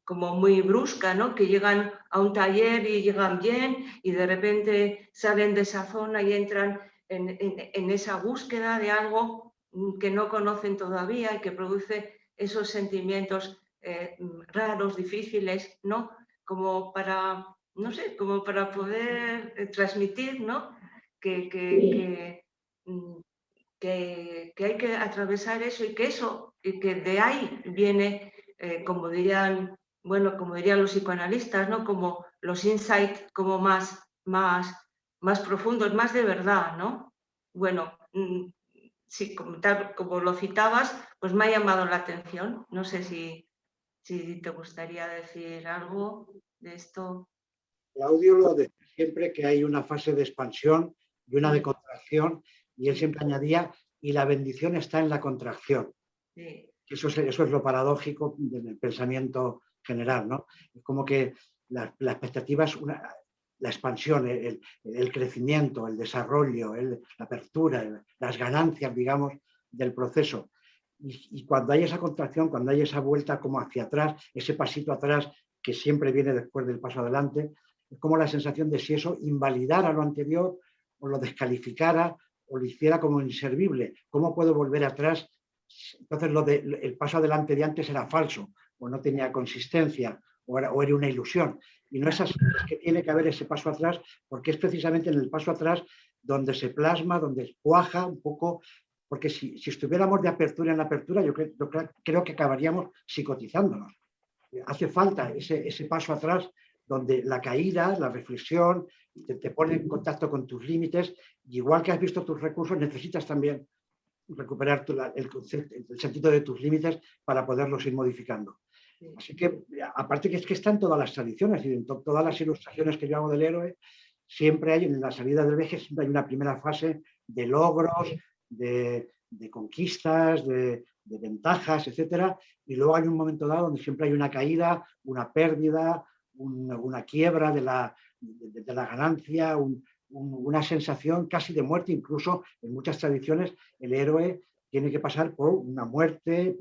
brusca, ¿no? Que llegan a un taller y llegan bien y de repente salen de esa zona y entran en esa búsqueda de algo que no conocen todavía y que produce esos sentimientos raros, difíciles, ¿no? Como para, no sé, como para poder transmitir, ¿no? Que hay que atravesar eso y que de ahí viene, como dirían los psicoanalistas, ¿no? Como los insights como más profundos, más de verdad, ¿no? Bueno, sí, como lo citabas, pues me ha llamado la atención. No sé si te gustaría decir algo de esto. Claudio lo decía siempre, que hay una fase de expansión y una de contracción, y él siempre añadía, y la bendición está en la contracción. Sí. Eso es lo paradójico del pensamiento general, ¿no? Es como que la expectativa es la expansión, el crecimiento, el desarrollo, la apertura, las ganancias, digamos, del proceso. Y cuando hay esa contracción, cuando hay esa vuelta como hacia atrás, ese pasito atrás que siempre viene después del paso adelante, es como la sensación de si eso invalidara lo anterior o lo descalificara o lo hiciera como inservible. ¿Cómo puedo volver atrás? Entonces el paso adelante de antes era falso o no tenía consistencia o era una ilusión. Y no es así, es que tiene que haber ese paso atrás, porque es precisamente en el paso atrás donde se plasma, donde cuaja un poco, porque si estuviéramos de apertura en apertura, yo creo que acabaríamos psicotizándonos. Hace falta ese paso atrás donde la caída, la reflexión, te pone en contacto con tus límites, y igual que has visto tus recursos, necesitas también recuperar el sentido de tus límites para poderlos ir modificando. Así que, aparte que es que están todas las tradiciones y en todas las ilustraciones que yo hago del héroe, siempre hay, en la salida del viaje, siempre hay una primera fase de logros, de conquistas, de ventajas, etcétera, y luego hay un momento dado donde siempre hay una caída, una pérdida, una quiebra de la ganancia, una sensación casi de muerte. Incluso en muchas tradiciones el héroe tiene que pasar por una muerte,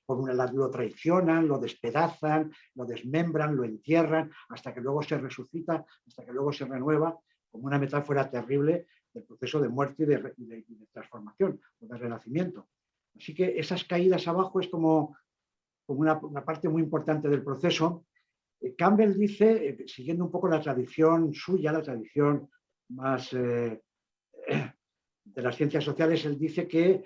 lo traicionan, lo despedazan, lo desmembran, lo entierran, hasta que luego se resucita, hasta que luego se renueva, como una metáfora terrible del proceso de muerte y de transformación, o de renacimiento. Así que esas caídas abajo es como una parte muy importante del proceso. Campbell dice, siguiendo un poco la tradición suya, la tradición más de las ciencias sociales, él dice que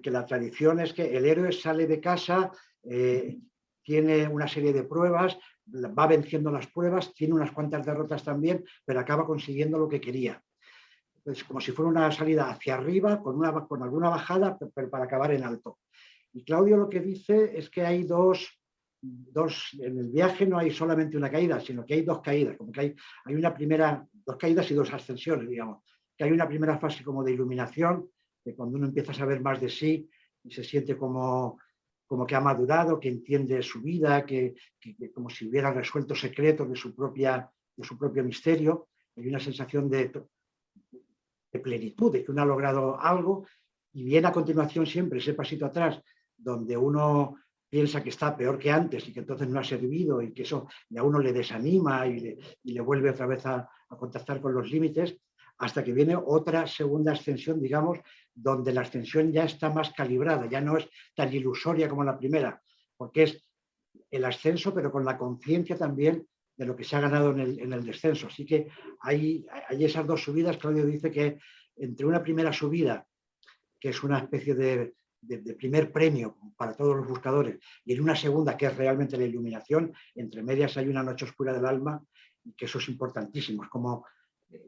la tradición es que el héroe sale de casa, tiene una serie de pruebas, va venciendo las pruebas, tiene unas cuantas derrotas también, pero acaba consiguiendo lo que quería. Es como si fuera una salida hacia arriba, con alguna bajada, pero para acabar en alto. Y Claudio lo que dice es que hay en el viaje no hay solamente una caída, sino que hay dos caídas, como que hay dos caídas y dos ascensiones, digamos. Que hay una primera fase como de iluminación, que cuando uno empieza a saber más de sí y se siente como que ha madurado, que entiende su vida, que como si hubiera resuelto secretos de su propio misterio, hay una sensación de plenitud, de que uno ha logrado algo, y viene a continuación siempre ese pasito atrás, donde uno piensa que está peor que antes y que entonces no ha servido, y que eso a uno le desanima y le vuelve otra vez a contactar con los límites, hasta que viene otra segunda ascensión, digamos, donde la ascensión ya está más calibrada, ya no es tan ilusoria como la primera, porque es el ascenso, pero con la conciencia también de lo que se ha ganado en el descenso. Así que hay esas dos subidas. Claudio dice que entre una primera subida, que es una especie de primer premio para todos los buscadores, y en una segunda, que es realmente la iluminación, entre medias hay una noche oscura del alma, y que eso es importantísimo. Es como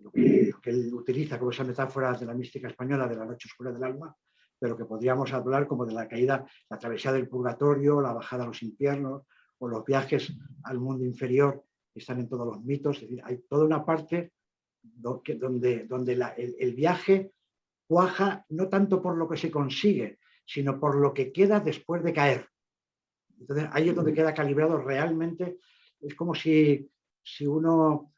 lo que él utiliza como esa metáfora de la mística española de la noche oscura del alma, pero que podríamos hablar como de la caída, la travesía del purgatorio, la bajada a los infiernos, o los viajes al mundo inferior, que están en todos los mitos. Es decir, hay toda una parte donde el viaje cuaja no tanto por lo que se consigue, sino por lo que queda después de caer. Entonces ahí es donde queda calibrado realmente. Es como si uno,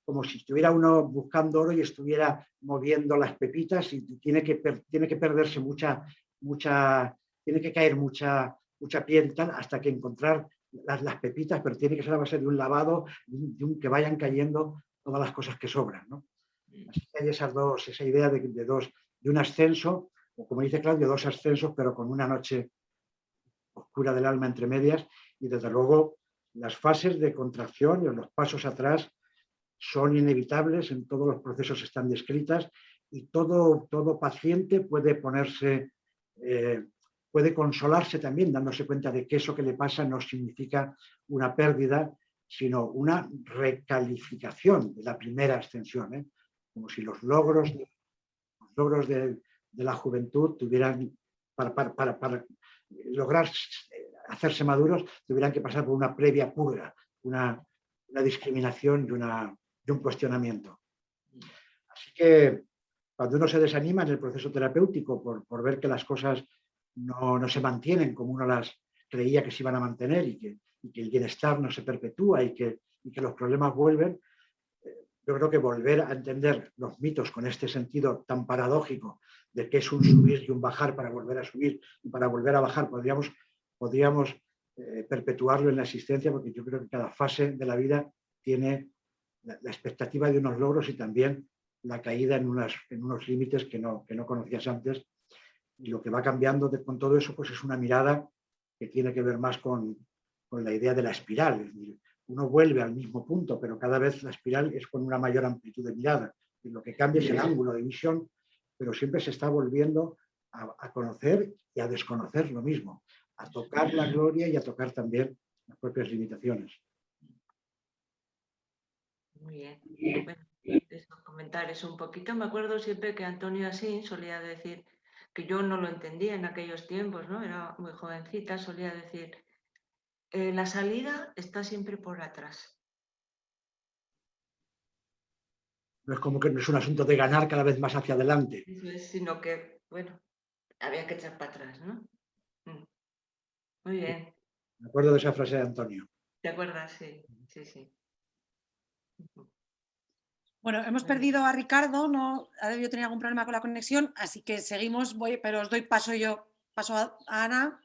como si estuviera uno buscando oro y estuviera moviendo las pepitas, y tiene que perderse mucha tiene que caer mucha piel tal, hasta que encontrar las pepitas, pero tiene que ser a base de un lavado, que vayan cayendo todas las cosas que sobran, ¿no? Así que hay esa idea de un ascenso, o como dice Claudio, 2 ascensos, pero con una noche oscura del alma entre medias, y desde luego las fases de contracción y los pasos atrás son inevitables, en todos los procesos están descritas, y todo paciente puede ponerse, puede consolarse también dándose cuenta de que eso que le pasa no significa una pérdida, sino una recalificación de la primera ascensión, ¿eh? Como si los logros de la juventud tuvieran, para lograr hacerse maduros, tuvieran que pasar por una previa purga, una discriminación y un cuestionamiento. Así que cuando uno se desanima en el proceso terapéutico por ver que las cosas no se mantienen como uno las creía que se iban a mantener, y que el bienestar no se perpetúa, y que los problemas vuelven, yo creo que volver a entender los mitos con este sentido tan paradójico de que es un subir y un bajar para volver a subir y para volver a bajar, podríamos perpetuarlo en la existencia, porque yo creo que cada fase de la vida tiene la expectativa de unos logros y también la caída en unos límites que no conocías antes. Y lo que va cambiando con todo eso, pues es una mirada que tiene que ver más con la idea de la espiral. Es decir, uno vuelve al mismo punto, pero cada vez la espiral es con una mayor amplitud de mirada. Y lo que cambia es el ángulo de visión, pero siempre se está volviendo a conocer y a desconocer lo mismo, a tocar la gloria y a tocar también las propias limitaciones. Muy bien. Bueno, esos comentarios un poquito. Me acuerdo siempre que Antonio Asín solía decir, que yo no lo entendía en aquellos tiempos, ¿no? Era muy jovencita, solía decir, la salida está siempre por atrás. No es como que no es un asunto de ganar cada vez más hacia adelante. Eso es, sino que, bueno, había que echar para atrás, ¿no? Muy bien. Me acuerdo de esa frase de Antonio. ¿Te acuerdas? Sí, sí, sí. Bueno, hemos perdido a Ricardo, no ha debido tener algún problema con la conexión, así que seguimos, pero os doy paso a Ana,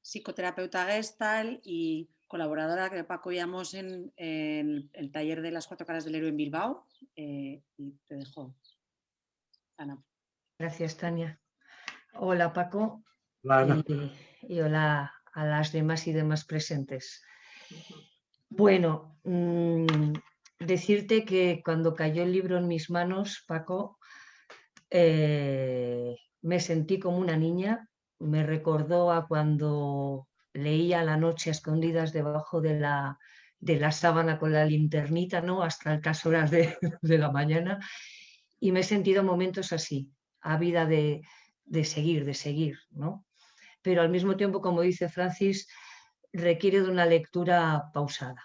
psicoterapeuta Gestalt y colaboradora que Paco llamamos en el taller de las 4 caras del héroe en Bilbao. Y te dejo, Ana. Gracias, Tania. Hola, Paco. Hola, Ana. Y hola a las demás y demás presentes. Bueno, decirte que cuando cayó el libro en mis manos, Paco, me sentí como una niña. Me recordó a cuando leía a la noche a escondidas debajo de la sábana con la linternita, ¿no? Hasta altas horas de la mañana. Y me he sentido momentos así, ávida de seguir, ¿no? Pero al mismo tiempo, como dice Francis, requiere de una lectura pausada.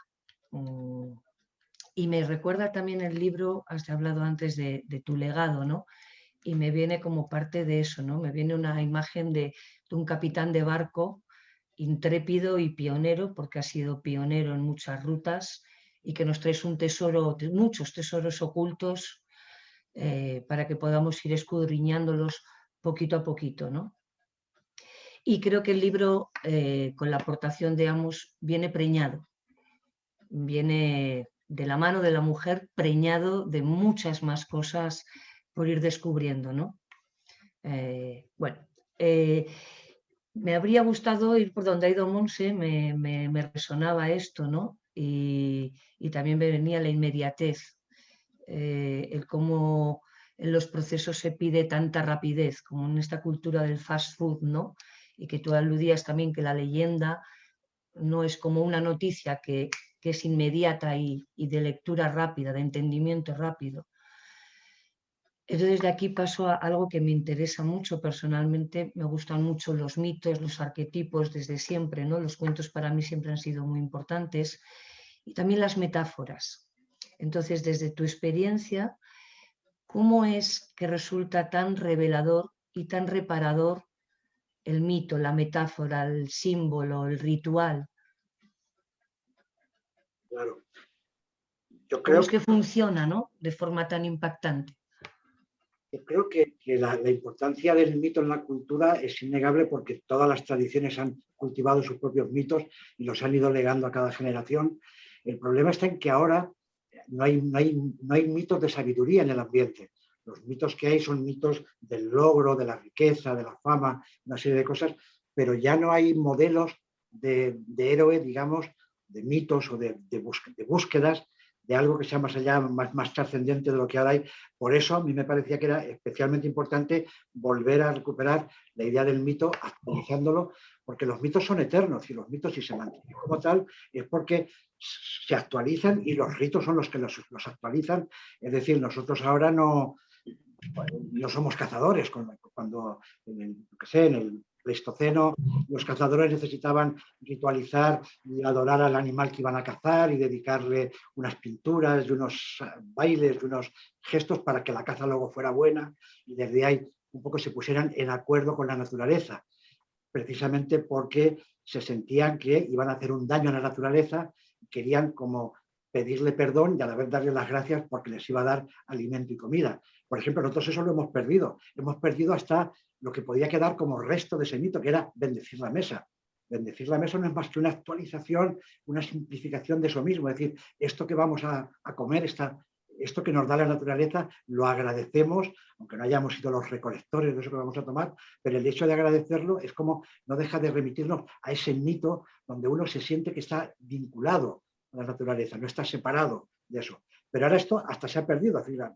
Y me recuerda también el libro, has hablado antes de tu legado, ¿no? Y me viene como parte de eso, ¿no? Me viene una imagen de un capitán de barco intrépido y pionero, porque ha sido pionero en muchas rutas, y que nos traes un tesoro, muchos tesoros ocultos, para que podamos ir escudriñándolos poquito a poquito, ¿no? Y creo que el libro, con la aportación de ambos, viene preñado, viene de la mano de la mujer, preñado de muchas más cosas por ir descubriendo, ¿no? Me habría gustado ir por donde ha ido Monse, me resonaba esto, ¿no? Y también me venía la inmediatez, el cómo en los procesos se pide tanta rapidez, como en esta cultura del fast food, ¿no? Y que tú aludías también que la leyenda no es como una noticia que es inmediata y de lectura rápida, de entendimiento rápido. Entonces de aquí paso a algo que me interesa mucho personalmente. Me gustan mucho los mitos, los arquetipos desde siempre, ¿no? Los cuentos para mí siempre han sido muy importantes, y también las metáforas. Entonces, desde tu experiencia, ¿cómo es que resulta tan revelador y tan reparador el mito, la metáfora, el símbolo, el ritual? Claro. Yo ¿Cómo creo es que funciona, ¿no? De forma tan impactante. Creo que la importancia del mito en la cultura es innegable porque todas las tradiciones han cultivado sus propios mitos y los han ido legando a cada generación. El problema está en que ahora no hay mitos de sabiduría en el ambiente. Los mitos que hay son mitos del logro, de la riqueza, de la fama, una serie de cosas, pero ya no hay modelos de héroe, digamos, de mitos o de búsquedas de algo que sea más allá, más trascendente de lo que ahora hay. Por eso a mí me parecía que era especialmente importante volver a recuperar la idea del mito, actualizándolo, porque los mitos son eternos y los mitos, si se mantienen como tal, es porque se actualizan y los ritos son los que los actualizan. Es decir, nosotros ahora no somos cazadores. Cuando en el Pleistoceno los cazadores necesitaban ritualizar y adorar al animal que iban a cazar y dedicarle unas pinturas y unos bailes y unos gestos para que la caza luego fuera buena, y desde ahí un poco se pusieran en acuerdo con la naturaleza, precisamente porque se sentían que iban a hacer un daño a la naturaleza y querían como pedirle perdón y a la vez darle las gracias porque les iba a dar alimento y comida. Por ejemplo, nosotros eso lo hemos perdido. Hemos perdido hasta lo que podía quedar como resto de ese mito, que era bendecir la mesa. Bendecir la mesa no es más que una actualización, una simplificación de eso mismo. Es decir, esto que vamos a comer, esto que nos da la naturaleza, lo agradecemos, aunque no hayamos sido los recolectores de eso que vamos a tomar, pero el hecho de agradecerlo es como no deja de remitirnos a ese mito donde uno se siente que está vinculado a la naturaleza, no está separado de eso. Pero ahora esto hasta se ha perdido. Así, no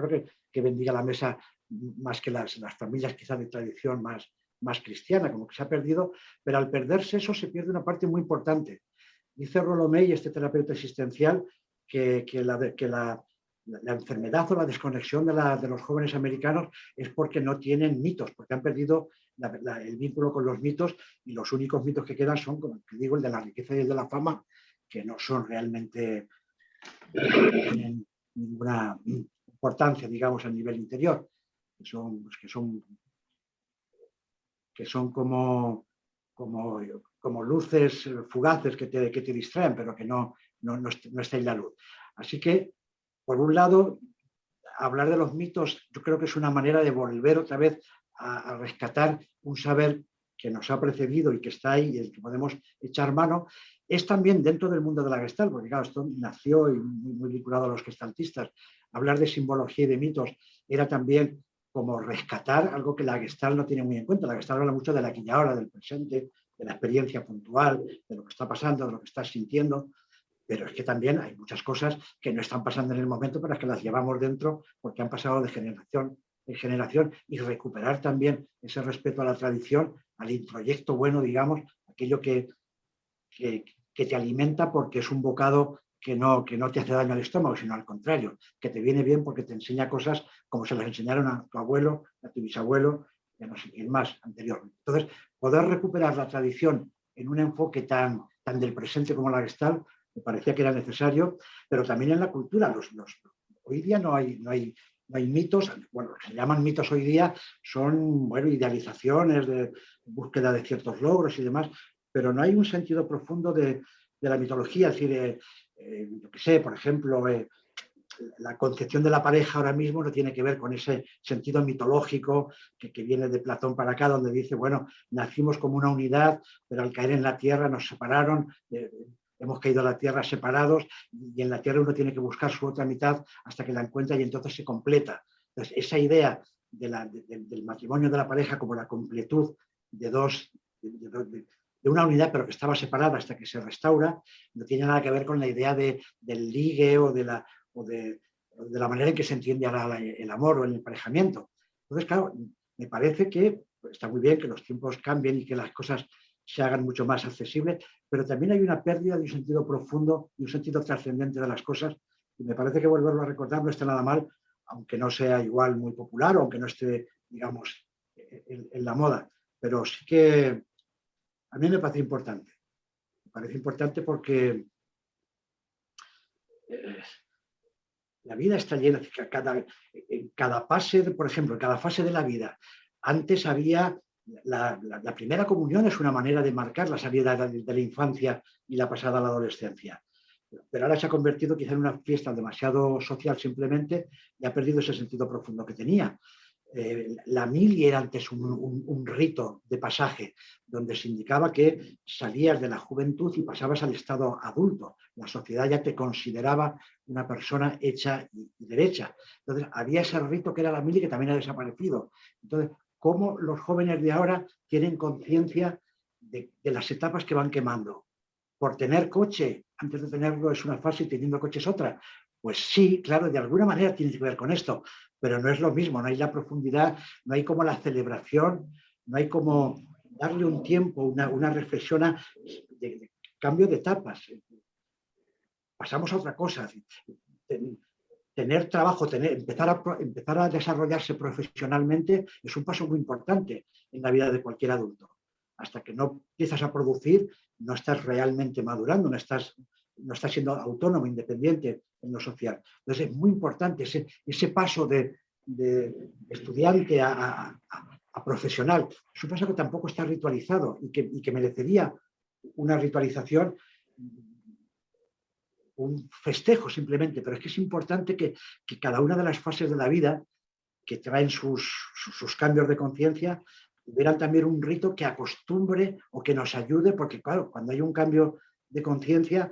creo que bendiga la mesa más que las familias quizás de tradición más cristiana, como que se ha perdido, pero al perderse eso se pierde una parte muy importante. Dice Rollo May, este terapeuta existencial, que la enfermedad o la desconexión de los jóvenes americanos es porque no tienen mitos, porque han perdido el vínculo con los mitos, y los únicos mitos que quedan son, como te digo, el de la riqueza y el de la fama, que no son realmente, no tienen ninguna importancia, digamos, a nivel interior, que son como luces fugaces que te distraen, pero que no está en la luz. Así que, por un lado, hablar de los mitos yo creo que es una manera de volver otra vez a rescatar un saber que nos ha precedido y que está ahí y del que podemos echar mano. Es también dentro del mundo de la Gestalt, porque claro, esto nació y muy vinculado a los gestaltistas. Hablar de simbología y de mitos era también como rescatar algo que la Gestalt no tiene muy en cuenta. La Gestalt habla mucho de la aquí y ahora, del presente, de la experiencia puntual, de lo que está pasando, de lo que estás sintiendo, pero es que también hay muchas cosas que no están pasando en el momento, pero es que las llevamos dentro porque han pasado de generación en generación, y recuperar también ese respeto a la tradición, al introyecto bueno, digamos, aquello que te alimenta porque es un bocado que no te hace daño al estómago, sino al contrario, que te viene bien porque te enseña cosas como se las enseñaron a tu abuelo, a tu bisabuelo, y a no sé quién más anteriormente. Entonces, poder recuperar la tradición en un enfoque tan del presente como la Gestalt, me parecía que era necesario, pero también en la cultura. Hoy día no hay mitos. Bueno, lo que se llaman mitos hoy día son, idealizaciones de búsqueda de ciertos logros y demás, pero no hay un sentido profundo de la mitología. Es decir, yo qué sé, por ejemplo, la concepción de la pareja ahora mismo no tiene que ver con ese sentido mitológico que viene de Platón para acá, donde dice, bueno, nacimos como una unidad, pero al caer en la tierra nos separaron, hemos caído a la tierra separados, y en la tierra uno tiene que buscar su otra mitad hasta que la encuentra y entonces se completa. Entonces, esa idea del matrimonio, de la pareja, como la completud de una unidad, pero que estaba separada hasta que se restaura, no tiene nada que ver con la idea del ligue o de la manera en que se entiende ahora el amor o el emparejamiento. Entonces, claro, me parece que está muy bien que los tiempos cambien y que las cosas se hagan mucho más accesibles, pero también hay una pérdida de un sentido profundo y un sentido trascendente de las cosas, y me parece que volverlo a recordar no está nada mal, aunque no sea igual muy popular o aunque no esté, digamos, en la moda, pero sí que a mí me parece importante. Me parece importante porque la vida está llena, en cada fase, por ejemplo, en cada fase de la vida. Antes había la primera comunión, es una manera de marcar la salida de la infancia y la pasada a la adolescencia. pero ahora se ha convertido quizá en una fiesta demasiado social simplemente y ha perdido ese sentido profundo que tenía. La mili era antes un rito de pasaje, donde se indicaba que salías de la juventud y pasabas al estado adulto. La sociedad ya te consideraba una persona hecha y derecha. Entonces, había ese rito que era la mili, que también ha desaparecido. Entonces, ¿cómo los jóvenes de ahora tienen conciencia de las etapas que van quemando? Por tener coche, antes de tenerlo es una fase y teniendo coche es otra. Pues sí, claro, de alguna manera tiene que ver con esto, pero no es lo mismo, no hay la profundidad, no hay como la celebración, no hay como darle un tiempo, una reflexión de cambio de etapas. Pasamos a otra cosa. Tener trabajo, empezar a desarrollarse profesionalmente es un paso muy importante en la vida de cualquier adulto. Hasta que no empiezas a producir, no estás realmente madurando, no estás siendo autónomo, independiente en lo social. Entonces es muy importante ese paso de estudiante a profesional. Es un paso que tampoco está ritualizado y que merecería una ritualización, un festejo simplemente, pero es que es importante que cada una de las fases de la vida que traen sus cambios de conciencia tuvieran también un rito que acostumbre o que nos ayude, porque claro, cuando hay un cambio de conciencia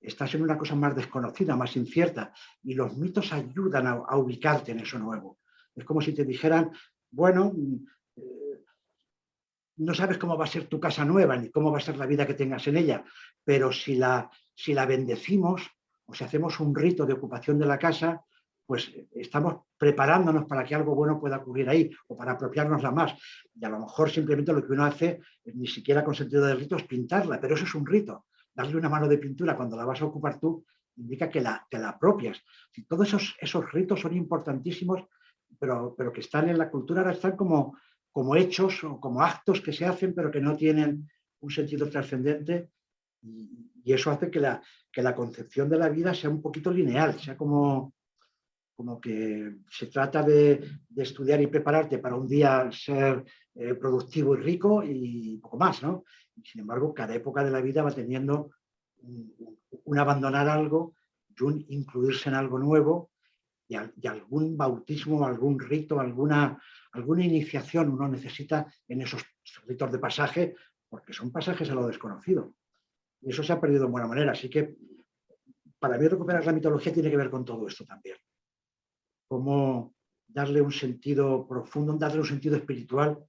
estás en una cosa más desconocida, más incierta, y los mitos ayudan a ubicarte en eso nuevo. Es como si te dijeran, bueno, no sabes cómo va a ser tu casa nueva, ni cómo va a ser la vida que tengas en ella, pero si la bendecimos, o si hacemos un rito de ocupación de la casa, pues estamos preparándonos para que algo bueno pueda ocurrir ahí, o para apropiárnosla más. Y a lo mejor simplemente lo que uno hace, ni siquiera con sentido de rito, es pintarla, pero eso es un rito. Darle una mano de pintura cuando la vas a ocupar tú indica que la apropias. Y todos esos ritos son importantísimos, pero que están en la cultura, ahora están como hechos o como actos que se hacen, pero que no tienen un sentido trascendente, y eso hace que la concepción de la vida sea un poquito lineal, sea como que se trata de estudiar y prepararte para un día ser productivo y rico y poco más, ¿no? Sin embargo, cada época de la vida va teniendo un abandonar algo y un incluirse en algo nuevo, y algún bautismo, algún rito, alguna iniciación uno necesita en esos ritos de pasaje, porque son pasajes a lo desconocido. Y eso se ha perdido en buena manera. Así que para mí recuperar la mitología tiene que ver con todo esto también. Cómo darle un sentido profundo, darle un sentido espiritual.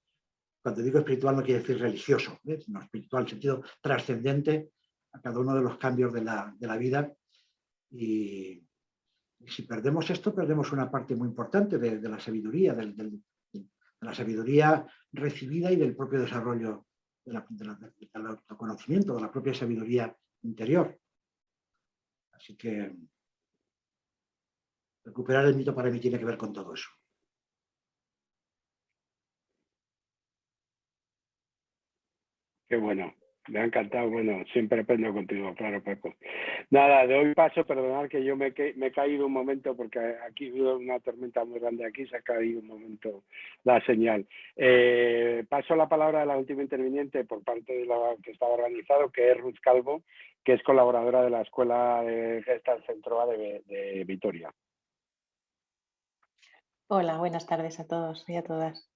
Cuando digo espiritual no quiere decir religioso, sino espiritual, en sentido trascendente a cada uno de los cambios de la vida. Y si perdemos esto, perdemos una parte muy importante de la sabiduría, de la sabiduría recibida y del propio desarrollo del autoconocimiento, de la propia sabiduría interior. Así que recuperar el mito para mí tiene que ver con todo eso. Qué bueno. Me ha encantado, bueno, siempre aprendo contigo, claro, Paco. Nada, doy paso, perdonad que yo me he caído un momento porque aquí ha habido una tormenta muy grande, aquí se ha caído un momento la señal. Paso la palabra a la última interviniente por parte de la que estaba organizado, que es Ruth Calvo, que es colaboradora de la Escuela de Gestalt Centro A de Vitoria. Hola, buenas tardes a todos y a todas.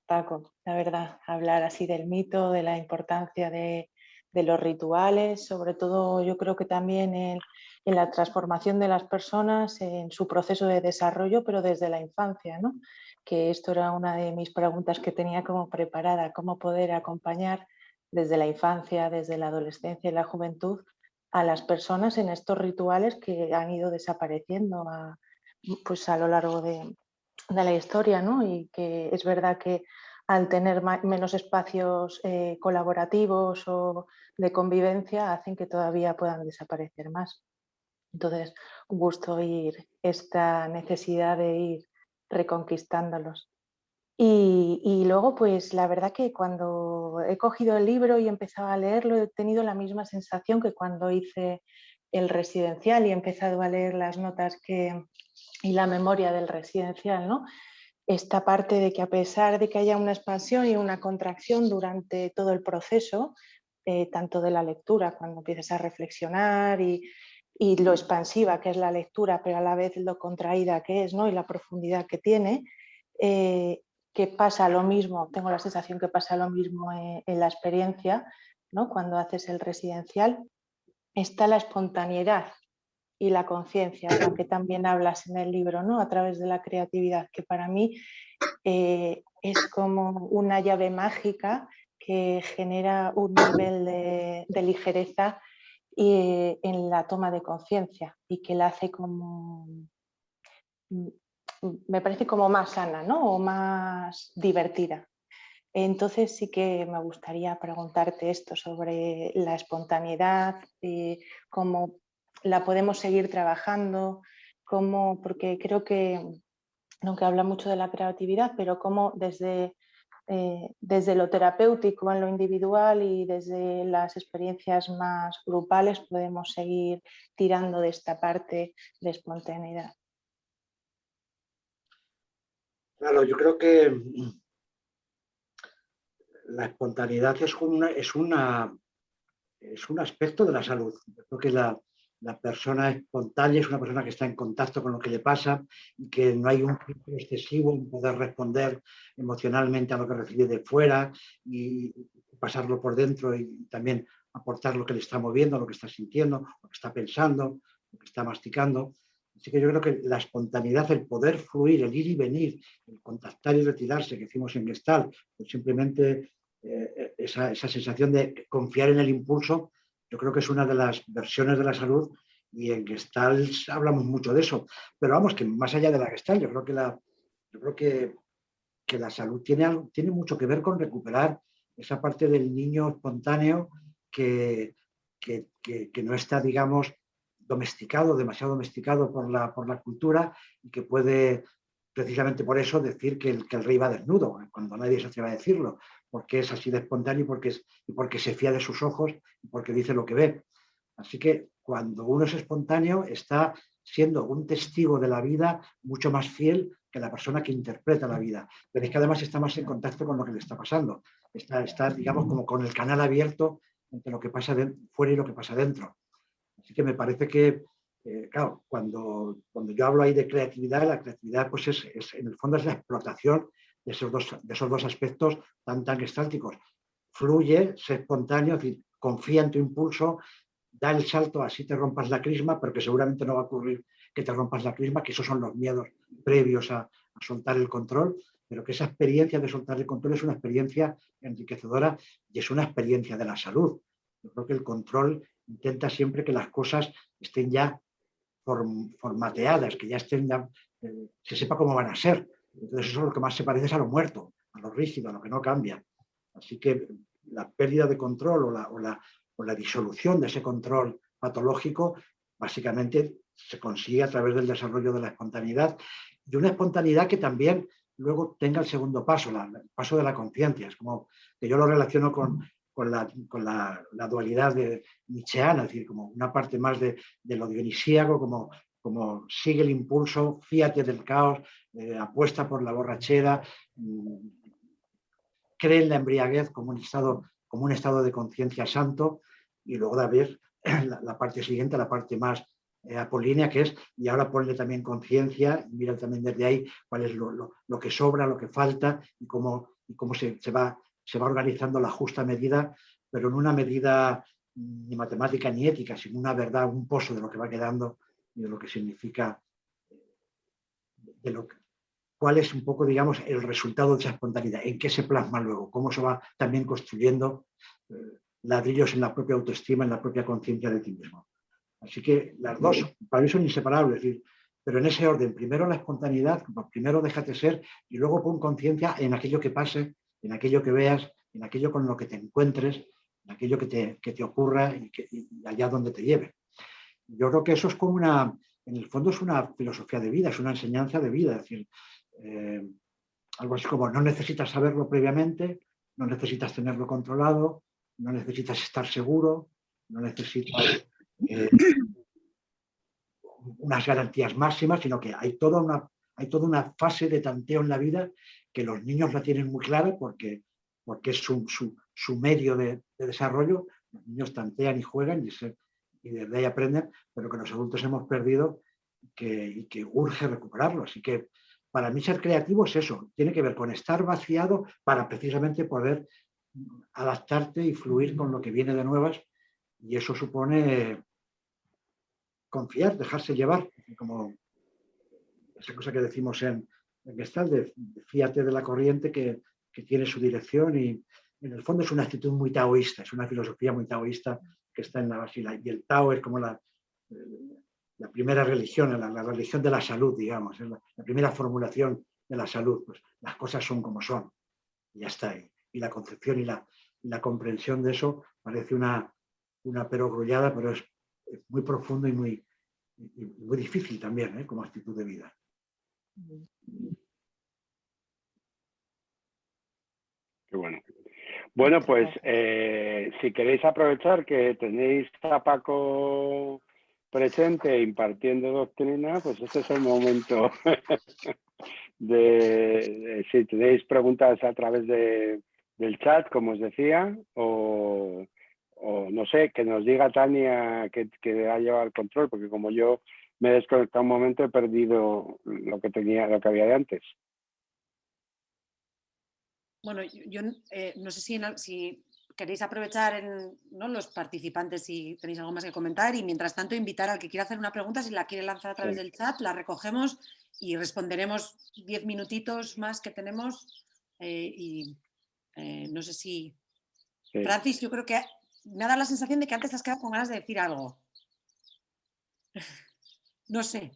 Paco, la verdad, hablar así del mito, de la importancia de los rituales, sobre todo yo creo que también en la transformación de las personas en su proceso de desarrollo, pero desde la infancia, ¿no? Que esto era una de mis preguntas que tenía como preparada, cómo poder acompañar desde la infancia, desde la adolescencia y la juventud a las personas en estos rituales que han ido desapareciendo pues a lo largo de la historia, ¿no? Y que es verdad que al tener menos espacios colaborativos o de convivencia hacen que todavía puedan desaparecer más. Entonces, un gusto oír esta necesidad de ir reconquistándolos. Y luego, pues la verdad que cuando he cogido el libro y he empezado a leerlo, he tenido la misma sensación que cuando hice el residencial y he empezado a leer las notas y la memoria del residencial, ¿no? Esta parte de que a pesar de que haya una expansión y una contracción durante todo el proceso, tanto de la lectura, cuando empiezas a reflexionar y lo expansiva que es la lectura, pero a la vez lo contraída que es, ¿no? Y la profundidad que tiene, que pasa lo mismo, tengo la sensación que pasa lo mismo en la experiencia, ¿no? Cuando haces el residencial, está la espontaneidad y la conciencia, de la que también hablas en el libro, ¿no? A través de la creatividad, que para mí es como una llave mágica que genera un nivel de ligereza en la toma de conciencia y que la hace como, me parece como más sana, ¿no? O más divertida. Entonces sí que me gustaría preguntarte esto sobre la espontaneidad, cómo la podemos seguir trabajando, porque creo que, aunque habla mucho de la creatividad, pero cómo desde lo terapéutico en lo individual y desde las experiencias más grupales podemos seguir tirando de esta parte de espontaneidad. Claro, yo creo que la espontaneidad es un aspecto de la salud. Yo creo que la persona espontánea es una persona que está en contacto con lo que le pasa y que no hay un filtro excesivo en poder responder emocionalmente a lo que recibe de fuera y pasarlo por dentro y también aportar lo que le está moviendo, lo que está sintiendo, lo que está pensando, lo que está masticando. Así que yo creo que la espontaneidad, el poder fluir, el ir y venir, el contactar y retirarse que hicimos en Gestalt, pues simplemente esa sensación de confiar en el impulso, yo creo que es una de las versiones de la salud y en Gestalt hablamos mucho de eso. Pero vamos, que más allá de la Gestalt, yo creo que la salud tiene mucho que ver con recuperar esa parte del niño espontáneo que no está, digamos, demasiado domesticado por la cultura y que puede, precisamente por eso, decir que el rey va desnudo, cuando nadie se atreve a decirlo, porque es así de espontáneo y porque se fía de sus ojos y porque dice lo que ve. Así que cuando uno es espontáneo está siendo un testigo de la vida mucho más fiel que la persona que interpreta la vida. Pero es que además está más en contacto con lo que le está pasando. Está digamos, como con el canal abierto entre lo que pasa fuera y lo que pasa dentro. Así que me parece que, claro, cuando yo hablo ahí de creatividad, la creatividad pues en el fondo es la explotación de esos dos aspectos tan gestálticos. Fluye, sé espontáneo, es decir, confía en tu impulso, da el salto, así te rompas la crisma, pero que seguramente no va a ocurrir que te rompas la crisma, que esos son los miedos previos a soltar el control, pero que esa experiencia de soltar el control es una experiencia enriquecedora y es una experiencia de la salud. Yo creo que el control intenta siempre que las cosas estén ya formateadas, que ya estén se sepa cómo van a ser. Entonces eso es lo que más se parece a lo muerto, a lo rígido, a lo que no cambia. Así que la pérdida de control o la disolución de ese control patológico básicamente se consigue a través del desarrollo de la espontaneidad y una espontaneidad que también luego tenga el segundo paso, el paso de la conciencia. Es como que yo lo relaciono con la dualidad nietzscheana, es decir, como una parte más de lo dionisíaco, como sigue el impulso, fíate del caos, apuesta por la borrachera, cree en la embriaguez como un estado de conciencia santo, y luego de haber la parte siguiente, la parte más apolínea, que es, y ahora ponle también conciencia, y mira también desde ahí cuál es lo que sobra, lo que falta, y cómo se va organizando la justa medida, pero en una medida ni matemática ni ética, sino una verdad, un pozo de lo que va quedando y de lo que significa, cuál es un poco, digamos, el resultado de esa espontaneidad, en qué se plasma luego, cómo se va también construyendo ladrillos en la propia autoestima, en la propia conciencia de ti mismo. Así que las dos para mí son inseparables, es decir, pero en ese orden, primero la espontaneidad, primero déjate ser y luego pon conciencia en aquello que pase, en aquello que veas, en aquello con lo que te encuentres, en aquello que te ocurra y allá donde te lleve. Yo creo que eso es como en el fondo es una filosofía de vida, es una enseñanza de vida, es decir, algo así como no necesitas saberlo previamente, no necesitas tenerlo controlado, no necesitas estar seguro, no necesitas unas garantías máximas, sino que hay toda una fase de tanteo en la vida que los niños la tienen muy clara porque es su medio de desarrollo, Los niños tantean y juegan y desde ahí aprenden, pero que los adultos hemos perdido y que urge recuperarlo. Así que para mí ser creativo es eso, tiene que ver con estar vaciado para precisamente poder adaptarte y fluir con lo que viene de nuevas, y eso supone confiar, dejarse llevar, como esa cosa que decimos en Gestalt, de fíate de la corriente que tiene su dirección, y en el fondo es una actitud muy taoísta, es una filosofía muy taoísta que está en la base, y el Tao es como la primera religión, la religión de la salud, digamos, es la primera formulación de la salud. Pues las cosas son como son, y ya está. Y la concepción y la comprensión de eso parece una perogrullada, pero es muy profundo y muy difícil también, como actitud de vida. Qué bueno. Bueno, pues si queréis aprovechar que tenéis a Paco presente impartiendo doctrina, pues este es el momento si tenéis preguntas a través del chat, como os decía, o no sé, que nos diga Tania que ha llevado el control, porque como yo me he desconectado un momento, he perdido lo que había de antes. Bueno, yo no sé si queréis aprovechar los participantes, si tenéis algo más que comentar, y mientras tanto invitar al que quiera hacer una pregunta, si la quiere lanzar a través del chat, la recogemos y responderemos 10 minutitos más que tenemos. No sé si... Sí. Francis, yo creo que me ha dado la sensación de que antes has quedado con ganas de decir algo. No sé.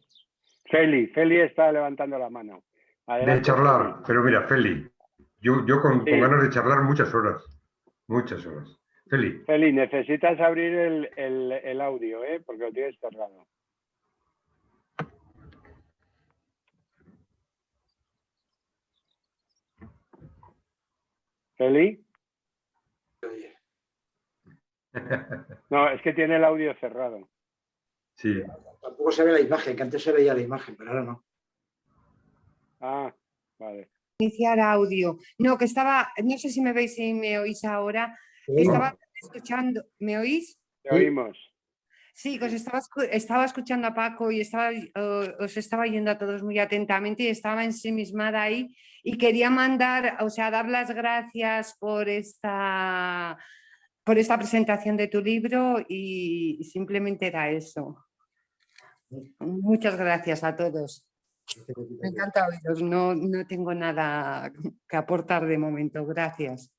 Feli está levantando la mano. Adelante, de charlar, Feli. Pero mira, Feli, yo con ganas de charlar muchas horas. Muchas horas. Feli, necesitas abrir el audio, porque lo tienes cerrado. Feli. No, es que tiene el audio cerrado. Sí. Tampoco se ve la imagen, que antes se veía la imagen, pero ahora no. Ah, vale. Iniciar audio. No, que estaba, no sé si me veis y me oís ahora. Sí. Estaba escuchando, ¿me oís? Te oímos. Sí, que os estaba escuchando a Paco y os estaba yendo a todos muy atentamente y estaba ensimismada ahí y quería dar las gracias por esta presentación de tu libro, y simplemente era eso. Muchas gracias a todos. Me encanta oíros, no tengo nada que aportar de momento, gracias.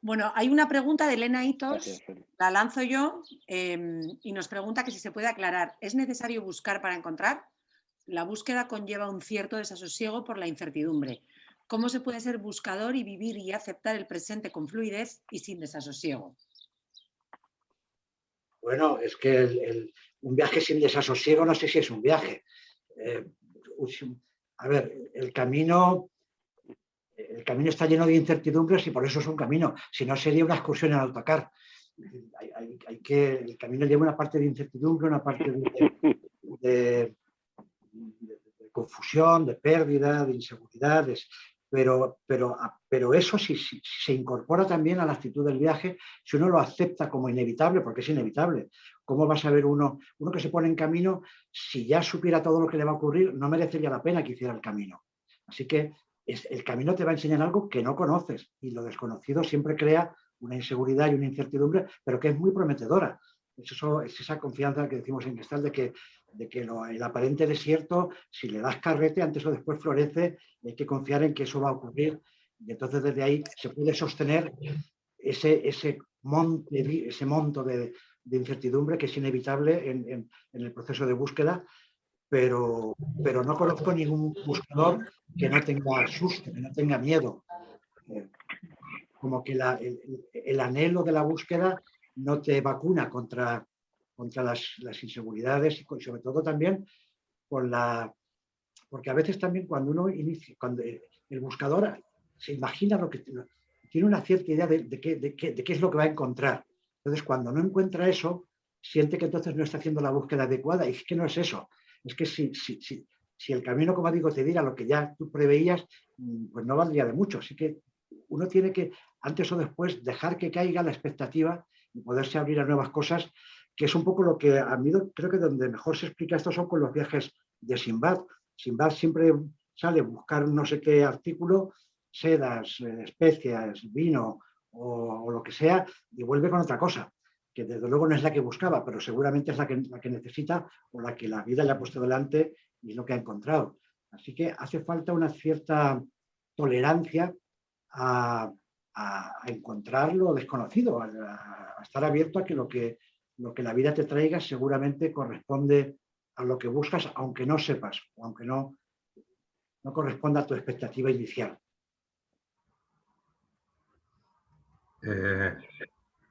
Bueno, hay una pregunta de Elena Hitos, la lanzo yo, y nos pregunta que si se puede aclarar, ¿es necesario buscar para encontrar? La búsqueda conlleva un cierto desasosiego por la incertidumbre. ¿Cómo se puede ser buscador y vivir y aceptar el presente con fluidez y sin desasosiego? Bueno, es que un viaje sin desasosiego no sé si es un viaje. A ver, el camino está lleno de incertidumbres y por eso es un camino. Si no, sería una excursión en autocar. El camino lleva una parte de incertidumbre, una parte de confusión, de pérdida, de inseguridades. Pero eso sí se incorpora también a la actitud del viaje, si uno lo acepta como inevitable, porque es inevitable. ¿Cómo va a saber uno que se pone en camino, si ya supiera todo lo que le va a ocurrir, no merecería la pena que hiciera el camino? Así que el camino te va a enseñar algo que no conoces, y lo desconocido siempre crea una inseguridad y una incertidumbre, pero que es muy prometedora. Es esa confianza que decimos en Gestalt de que el aparente desierto, si le das carrete, antes o después florece, hay que confiar en que eso va a ocurrir, y entonces desde ahí se puede sostener ese monto de incertidumbre que es inevitable en el proceso de búsqueda, pero no conozco ningún buscador que no tenga susto, que no tenga miedo. Como que el anhelo de la búsqueda no te vacuna contra las inseguridades, y sobre todo también porque a veces también cuando uno inicia, cuando el buscador se imagina tiene una cierta idea de qué es lo que va a encontrar. Entonces, cuando no encuentra eso, siente que entonces no está haciendo la búsqueda adecuada, y es que no es eso. Es que si el camino, como digo, te diera lo que ya tú preveías, pues no valdría de mucho. Así que uno tiene que antes o después dejar que caiga la expectativa y poderse abrir a nuevas cosas, que es un poco lo que a mí creo que donde mejor se explica esto son con los viajes de Sinbad. Sinbad siempre sale a buscar no sé qué artículo, sedas, especias, vino o lo que sea, y vuelve con otra cosa, que desde luego no es la que buscaba, pero seguramente es la que necesita o la que la vida le ha puesto delante y es lo que ha encontrado. Así que hace falta una cierta tolerancia a encontrar lo desconocido, a estar abierto a que lo que la vida te traiga seguramente corresponde a lo que buscas, aunque no sepas, o aunque no corresponda a tu expectativa inicial.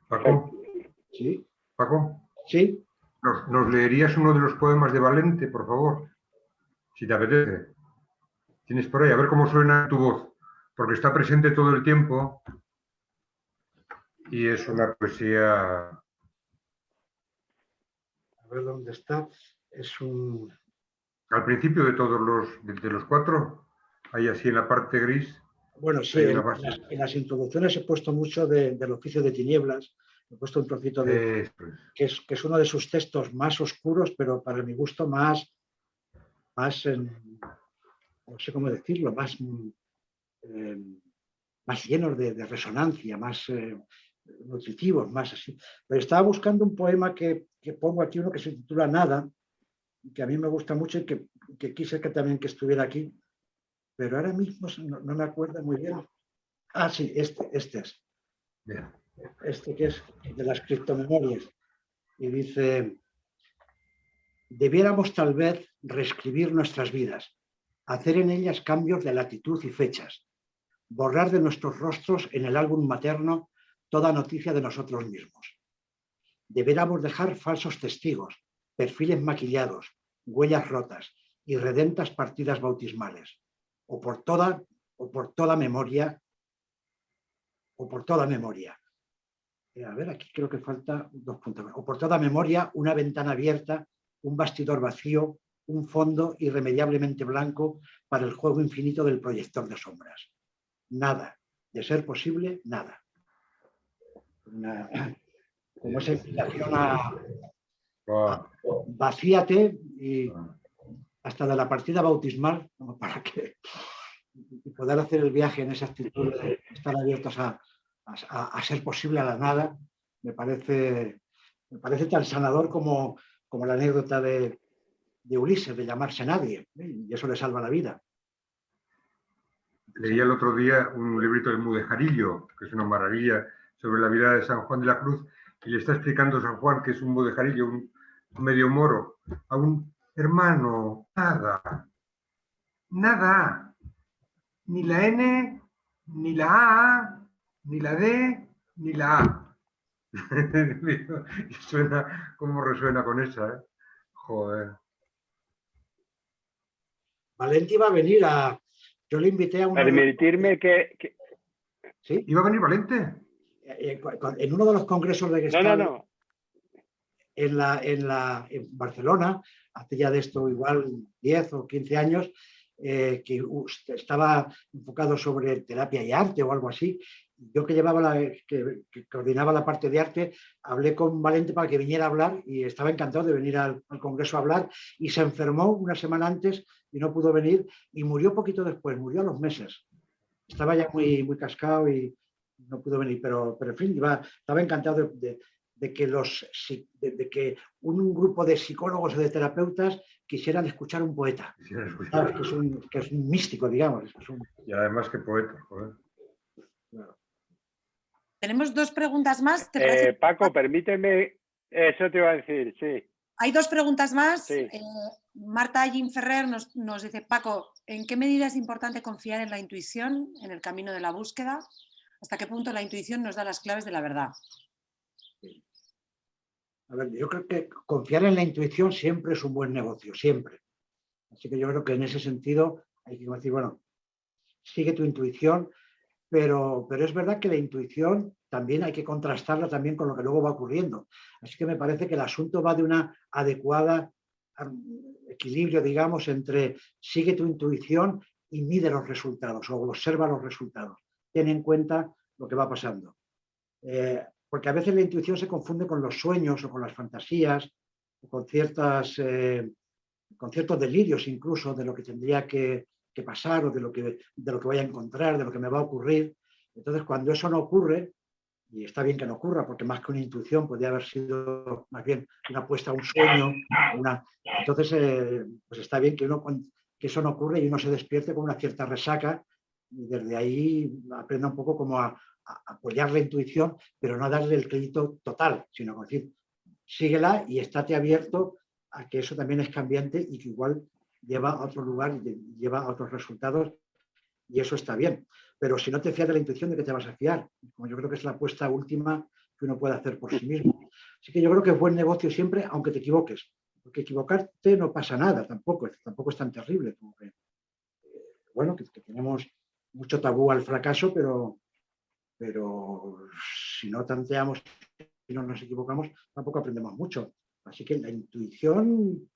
Paco. ¿Sí? Paco. ¿Sí? ¿Nos leerías uno de los poemas de Valente, por favor? Si te apetece. Tienes por ahí, a ver cómo suena tu voz, porque está presente todo el tiempo y es una poesía... A ver dónde está. Es un... Al principio de todos los cuatro, ahí así en la parte gris. Bueno, sí, en las introducciones he puesto mucho del oficio de tinieblas. He puesto un trocito de... que es uno de sus textos más oscuros, pero para mi gusto más no sé cómo decirlo, más llenos de resonancia, más nutritivos, más así. Pero estaba buscando un poema que pongo aquí, uno que se titula Nada, que a mí me gusta mucho y que quise también que estuviera aquí, pero ahora mismo no me acuerdo muy bien. Ah, sí, este es. Bien. Este que es de las criptomemorias. Y dice: debiéramos tal vez reescribir nuestras vidas, hacer en ellas cambios de latitud y fechas, borrar de nuestros rostros en el álbum materno toda noticia de nosotros mismos. Debiéramos dejar falsos testigos, perfiles maquillados, huellas rotas y redentas partidas bautismales, o por toda memoria. A ver, aquí creo que falta 2 puntos. O por toda memoria, una ventana abierta, un bastidor vacío, un fondo irremediablemente blanco para el juego infinito del proyector de sombras. Nada, de ser posible, nada. Como esa invitación a vacíate y hasta de la partida bautismal, como para que poder hacer el viaje en esa actitud de estar abiertos a ser posible a la nada, me parece tan sanador como la anécdota de Ulises, de llamarse nadie, y eso le salva la vida. Leí el otro día un librito del Mudejarillo, que es una maravilla, sobre la vida de San Juan de la Cruz, y le está explicando San Juan, que es un mudejarillo, un medio moro, a un hermano, nada, ni la N, ni la A, ni la D, ni la A. Suena como resuena con esa, ¿eh? Joder. Valente iba a venir yo le invité a uno permitirme que... ¿Sí? ¿Iba a venir Valente? En uno de los congresos de Gestalt, No. En Barcelona, hace ya de esto igual 10 o 15 años, que estaba enfocado sobre terapia y arte o algo así. Yo que coordinaba la parte de arte, hablé con Valente para que viniera a hablar y estaba encantado de venir al congreso a hablar, y se enfermó una semana antes y no pudo venir y murió poquito después, murió a los meses. Estaba ya muy, muy cascado y no pudo venir, pero en fin, estaba encantado de que un grupo de psicólogos o de terapeutas quisieran escuchar un poeta. Que es un místico, digamos. Y además que poeta, joder. Claro. Tenemos 2 preguntas más. Paco, permíteme, eso te iba a decir, sí. Hay 2 preguntas más. Sí. Marta Jim Ferrer nos dice: Paco, ¿en qué medida es importante confiar en la intuición en el camino de la búsqueda? ¿Hasta qué punto la intuición nos da las claves de la verdad? A ver, yo creo que confiar en la intuición siempre es un buen negocio, siempre. Así que yo creo que en ese sentido hay que decir, bueno, sigue tu intuición, pero es verdad que la intuición también hay que contrastarla también con lo que luego va ocurriendo. Así que me parece que el asunto va de una adecuada equilibrio, digamos, entre sigue tu intuición y mide los resultados o observa los resultados. Ten en cuenta lo que va pasando. Porque a veces la intuición se confunde con los sueños o con las fantasías, o con ciertos delirios incluso de lo que tendría que pasar o de lo que voy a encontrar, de lo que me va a ocurrir. Entonces, cuando eso no ocurre, y está bien que no ocurra, porque más que una intuición podría haber sido más bien una apuesta a un sueño, entonces pues está bien que eso no ocurre y uno se despierte con una cierta resaca y desde ahí aprenda un poco como a apoyar la intuición, pero no darle el crédito total, sino como decir, síguela y estate abierto a que eso también es cambiante y que igual lleva a otro lugar y lleva a otros resultados, y eso está bien. Pero si no te fías de la intuición, ¿de qué te vas a fiar? Como yo creo que es la apuesta última que uno puede hacer por sí mismo. Así que yo creo que es buen negocio siempre, aunque te equivoques. Porque equivocarte no pasa nada, tampoco es tan terrible. Como que, bueno, que tenemos mucho tabú al fracaso, pero si no tanteamos y no nos equivocamos, tampoco aprendemos mucho. Así que la intuición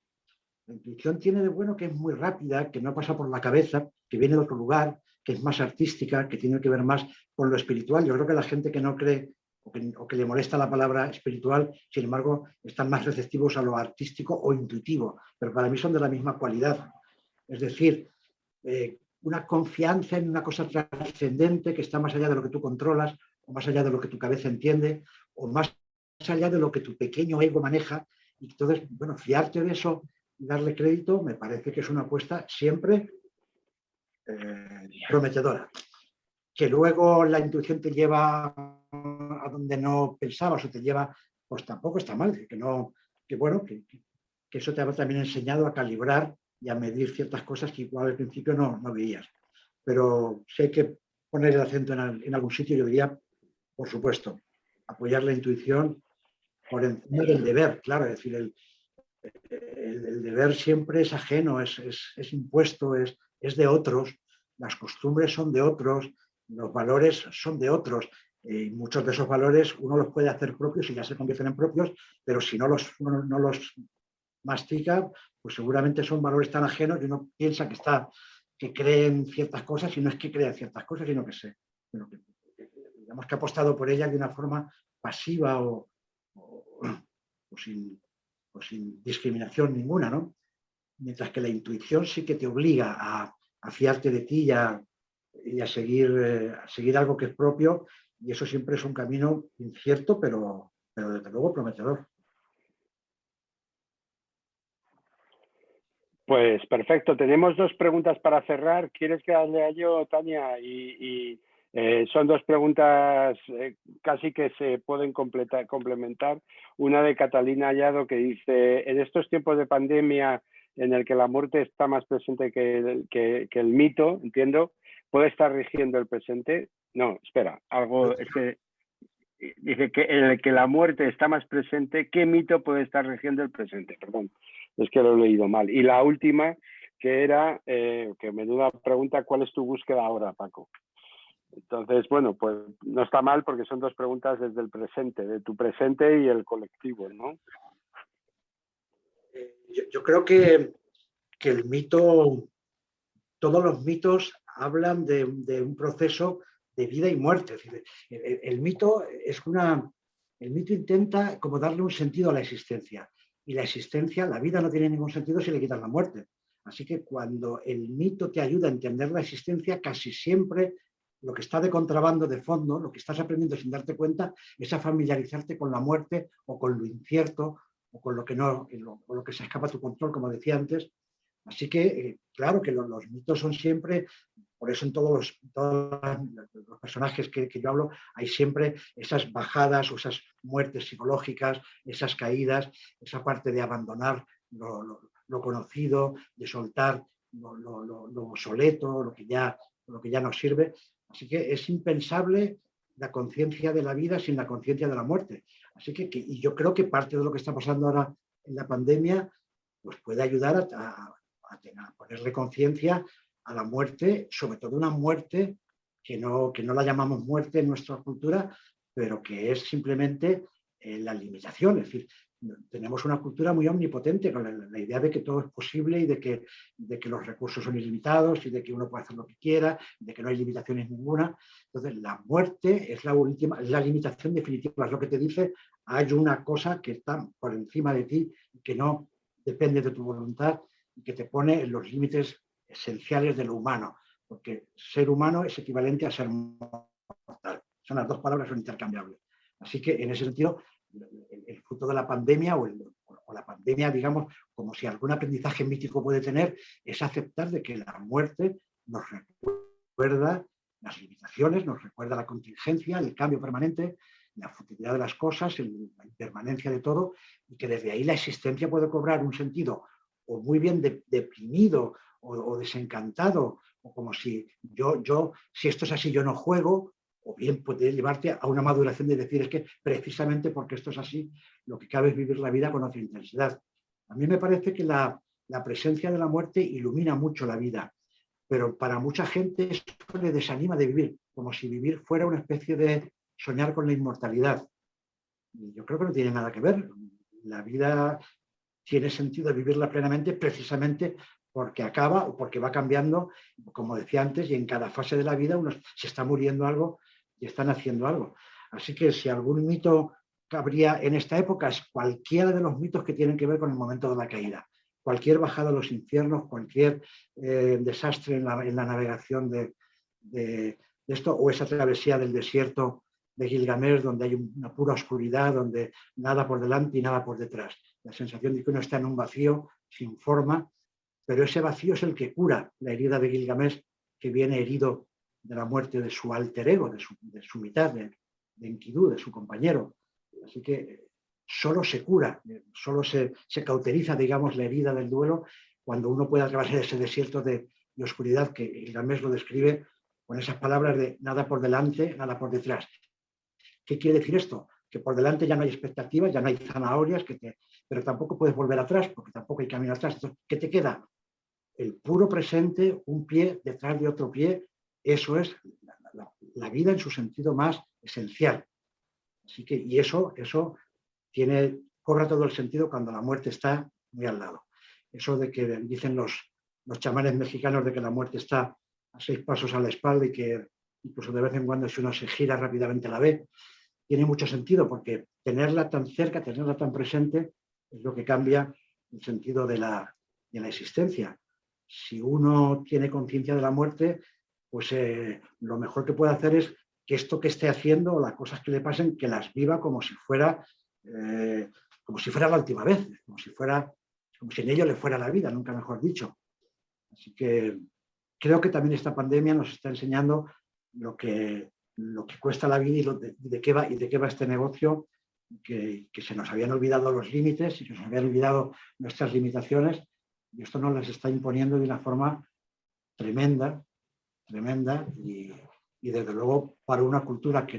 tiene de bueno que es muy rápida, que no pasa por la cabeza, que viene de otro lugar, que es más artística, que tiene que ver más con lo espiritual. Yo creo que la gente que no cree o que le molesta la palabra espiritual, sin embargo, están más receptivos a lo artístico o intuitivo, pero para mí son de la misma cualidad. Es decir, una confianza en una cosa trascendente que está más allá de lo que tú controlas, o más allá de lo que tu cabeza entiende, o más allá de lo que tu pequeño ego maneja. Y entonces, bueno, fiarte de eso y darle crédito me parece que es una apuesta siempre prometedora. Que luego la intuición te lleva a donde no pensabas o te lleva, pues tampoco está mal, que eso te ha también enseñado a calibrar y a medir ciertas cosas que igual al principio no veías. Pero si hay que poner el acento en algún sitio, yo diría, por supuesto, apoyar la intuición por encima del deber, claro, es decir, el deber siempre es ajeno, es impuesto, es de otros, las costumbres son de otros, los valores son de otros, y muchos de esos valores uno los puede hacer propios y ya se convierten en propios, pero si no los mastica, pues seguramente son valores tan ajenos que uno piensa que creen ciertas cosas y no es que crea ciertas cosas, sino que digamos que ha apostado por ellas de una forma pasiva o sin discriminación ninguna, ¿no? Mientras que la intuición sí que te obliga a fiarte de ti y a seguir algo que es propio, y eso siempre es un camino incierto, pero desde luego prometedor. Pues perfecto, tenemos 2 preguntas para cerrar. ¿Quieres que las lea yo, Tania? Son 2 preguntas casi que se pueden complementar. Una de Catalina Hallado que dice, en estos tiempos de pandemia en el que la muerte está más presente que el mito, entiendo, ¿puede estar rigiendo el presente? No, espera, dice que en el que la muerte está más presente, ¿qué mito puede estar rigiendo el presente? Perdón, es que lo he leído mal. Y la última, que era, que menuda pregunta, ¿cuál es tu búsqueda ahora, Paco? Entonces, bueno, pues no está mal porque son 2 preguntas desde el presente, de tu presente y el colectivo, ¿no? Yo creo que el mito, todos los mitos hablan de un proceso de vida y muerte. Es decir, el mito intenta como darle un sentido a la existencia. Y la existencia, la vida no tiene ningún sentido si le quitas la muerte. Así que cuando el mito te ayuda a entender la existencia, casi siempre lo que está de contrabando de fondo, lo que estás aprendiendo sin darte cuenta, es a familiarizarte con la muerte o con lo incierto o con lo que se escapa a tu control, como decía antes. Así que, claro que los mitos son siempre, por eso en todos los personajes que yo hablo, hay siempre esas bajadas o esas muertes psicológicas, esas caídas, esa parte de abandonar lo conocido, de soltar lo obsoleto, lo que ya no sirve. Así que es impensable la conciencia de la vida sin la conciencia de la muerte. Así que y yo creo que parte de lo que está pasando ahora en la pandemia pues puede ayudar a ponerle conciencia a la muerte, sobre todo una muerte que no la llamamos muerte en nuestra cultura, pero que es simplemente la limitación. Es decir, tenemos una cultura muy omnipotente con la idea de que todo es posible y de que los recursos son ilimitados y de que uno puede hacer lo que quiera, de que no hay limitaciones ninguna. Entonces, la muerte es la última, es la limitación definitiva, es lo que te dice, hay una cosa que está por encima de ti, que no depende de tu voluntad y que te pone en los límites esenciales de lo humano, porque ser humano es equivalente a ser mortal. Son las dos palabras, son intercambiables. Así que, en ese sentido, el fruto de la pandemia o la pandemia, digamos, como si algún aprendizaje mítico puede tener, es aceptar de que la muerte nos recuerda las limitaciones, nos recuerda la contingencia, el cambio permanente, la futilidad de las cosas, la impermanencia de todo, y que desde ahí la existencia puede cobrar un sentido o muy bien deprimido o desencantado, o como si si esto es así, yo no juego, o bien puede llevarte a una maduración de decir, es que precisamente porque esto es así, lo que cabe es vivir la vida con otra intensidad. A mí me parece que la presencia de la muerte ilumina mucho la vida, pero para mucha gente eso le desanima de vivir, como si vivir fuera una especie de soñar con la inmortalidad. Yo creo que no tiene nada que ver. La vida tiene sentido vivirla plenamente precisamente porque acaba o porque va cambiando, como decía antes, y en cada fase de la vida uno se está muriendo algo y están haciendo algo. Así que si algún mito cabría en esta época es cualquiera de los mitos que tienen que ver con el momento de la caída. Cualquier bajada a los infiernos, cualquier desastre en la navegación de esto, o esa travesía del desierto de Gilgamesh, donde hay una pura oscuridad, donde nada por delante y nada por detrás. La sensación de que uno está en un vacío sin forma, pero ese vacío es el que cura la herida de Gilgamesh, que viene herido de la muerte de su alter ego, de su mitad, de Enkidu, de su compañero. Así que solo se cura, solo se cauteriza, digamos, la herida del duelo cuando uno puede atravesar ese desierto de oscuridad que Gilgamesh lo describe con esas palabras de nada por delante, nada por detrás. ¿Qué quiere decir esto? Que por delante ya no hay expectativas, ya no hay zanahorias, pero tampoco puedes volver atrás, porque tampoco hay camino atrás. Entonces, ¿qué te queda? El puro presente, un pie detrás de otro pie, eso es la vida en su sentido más esencial. Así que, y eso cobra todo el sentido cuando la muerte está muy al lado. Eso de que dicen los chamanes mexicanos de que la muerte está a 6 pasos a la espalda y que incluso de vez en cuando si uno se gira rápidamente la ve, tiene mucho sentido porque tenerla tan cerca, tenerla tan presente es lo que cambia el sentido de la existencia. Si uno tiene conciencia de la muerte, pues lo mejor que puede hacer es que esto que esté haciendo o las cosas que le pasen, que las viva como si fuera la última vez, como si en ello le fuera la vida, nunca mejor dicho. Así que creo que también esta pandemia nos está enseñando lo que cuesta la vida y de qué va este negocio, que se nos habían olvidado los límites y que se nos habían olvidado nuestras limitaciones, y esto nos las está imponiendo de una forma tremenda, y desde luego para una cultura que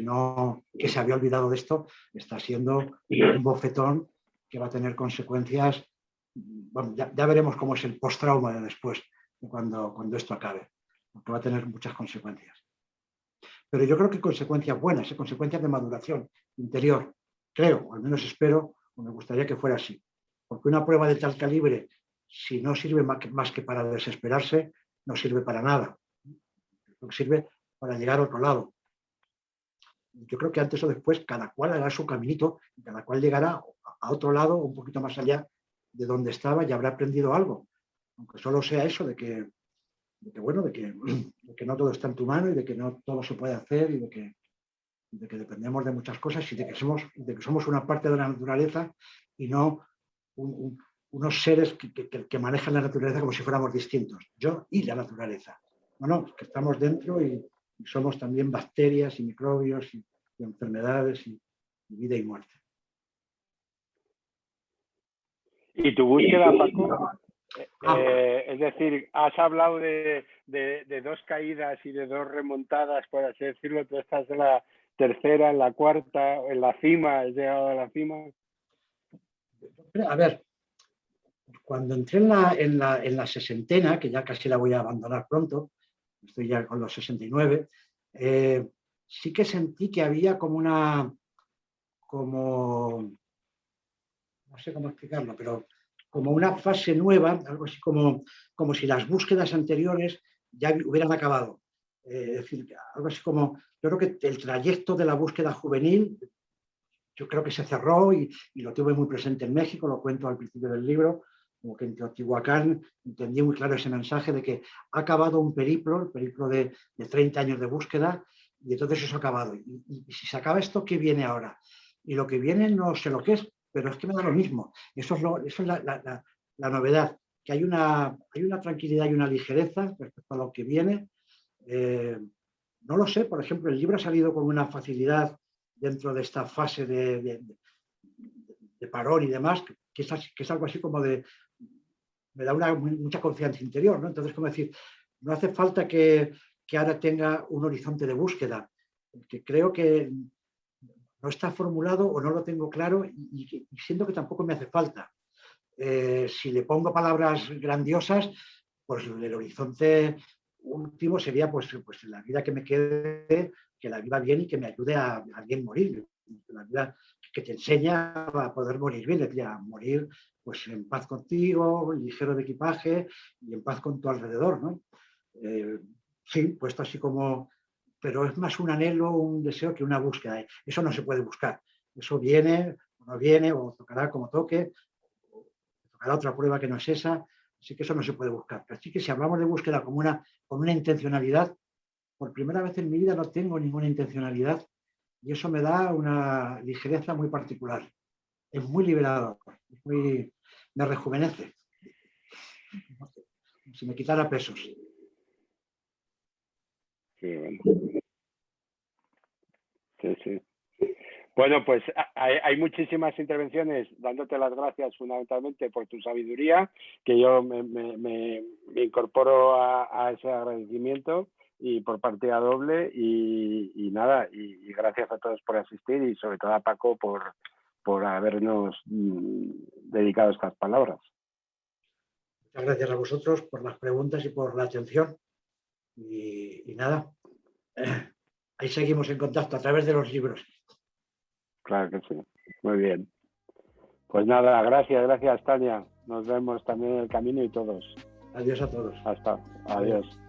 se había olvidado de esto, está siendo un bofetón que va a tener consecuencias. Bueno, ya veremos cómo es el post-trauma de después, de cuando esto acabe, porque va a tener muchas consecuencias. Pero yo creo que consecuencias buenas, consecuencias de maduración interior, creo, o al menos espero, o me gustaría que fuera así. Porque una prueba de tal calibre, si no sirve más que para desesperarse, no sirve para nada. Sirve para llegar a otro lado. Yo creo que antes o después cada cual hará su caminito y cada cual llegará a otro lado, un poquito más allá de donde estaba y habrá aprendido algo. Aunque solo sea eso de que no todo está en tu mano y de que no todo se puede hacer y de que dependemos de muchas cosas y de que somos una parte de la naturaleza y no unos seres que manejan la naturaleza como si fuéramos distintos. Yo y la naturaleza. No, que estamos dentro y somos también bacterias y microbios y enfermedades y vida y muerte. ¿Y tu búsqueda, Paco? Es decir, has hablado de 2 caídas y de 2 remontadas, por así decirlo. Tú estás en la tercera, en la cuarta, en la cima, has llegado a la cima. A ver, cuando entré en la sesentena, que ya casi la voy a abandonar pronto, estoy ya con los 69, sí que sentí que había como como, no sé cómo explicarlo, pero como una fase nueva, algo así como si las búsquedas anteriores ya hubieran acabado. Es decir, algo así como, yo creo que el trayecto de la búsqueda juvenil, yo creo que se cerró y lo tuve muy presente en México, lo cuento al principio del libro, como que en Teotihuacán entendí muy claro ese mensaje de que ha acabado un periplo, el periplo de 30 años de búsqueda, y entonces eso ha acabado. Y si se acaba esto, ¿qué viene ahora? Y lo que viene no sé lo que es, pero es que me da lo mismo. Eso es la novedad, que hay una tranquilidad y una ligereza respecto a lo que viene. No lo sé, por ejemplo, el libro ha salido con una facilidad dentro de esta fase de parón y demás, que es algo así como me da mucha confianza interior, ¿no? Entonces, como decir, no hace falta que ahora tenga un horizonte de búsqueda, que creo que no está formulado o no lo tengo claro y siento que tampoco me hace falta. Si le pongo palabras grandiosas, pues el horizonte último sería pues la vida que me quede, que la viva bien y que me ayude a alguien morir. La vida que te enseña a poder morir bien, es decir, a morir pues en paz contigo, ligero de equipaje y en paz con tu alrededor, ¿no? Sí, puesto así como, pero es más un anhelo, un deseo que una búsqueda. Eso no se puede buscar. Eso viene o no viene, o tocará como toque, o tocará otra prueba que no es esa. Así que eso no se puede buscar. Así que si hablamos de búsqueda como una intencionalidad, por primera vez en mi vida no tengo ninguna intencionalidad y eso me da una ligereza muy particular. Es muy liberador, me rejuvenece. Si me quitara pesos. Sí, bueno. Sí. Bueno, pues hay muchísimas intervenciones dándote las gracias fundamentalmente por tu sabiduría, que yo me incorporo a ese agradecimiento y por partida doble y nada, y gracias a todos por asistir y sobre todo a Paco por habernos dedicado estas palabras. Muchas gracias a vosotros por las preguntas y por la atención y nada, ahí seguimos en contacto a través de los libros. Claro que sí, muy bien. Pues nada, gracias Tania. Nos vemos también en el camino y todos. Adiós a todos. Adiós.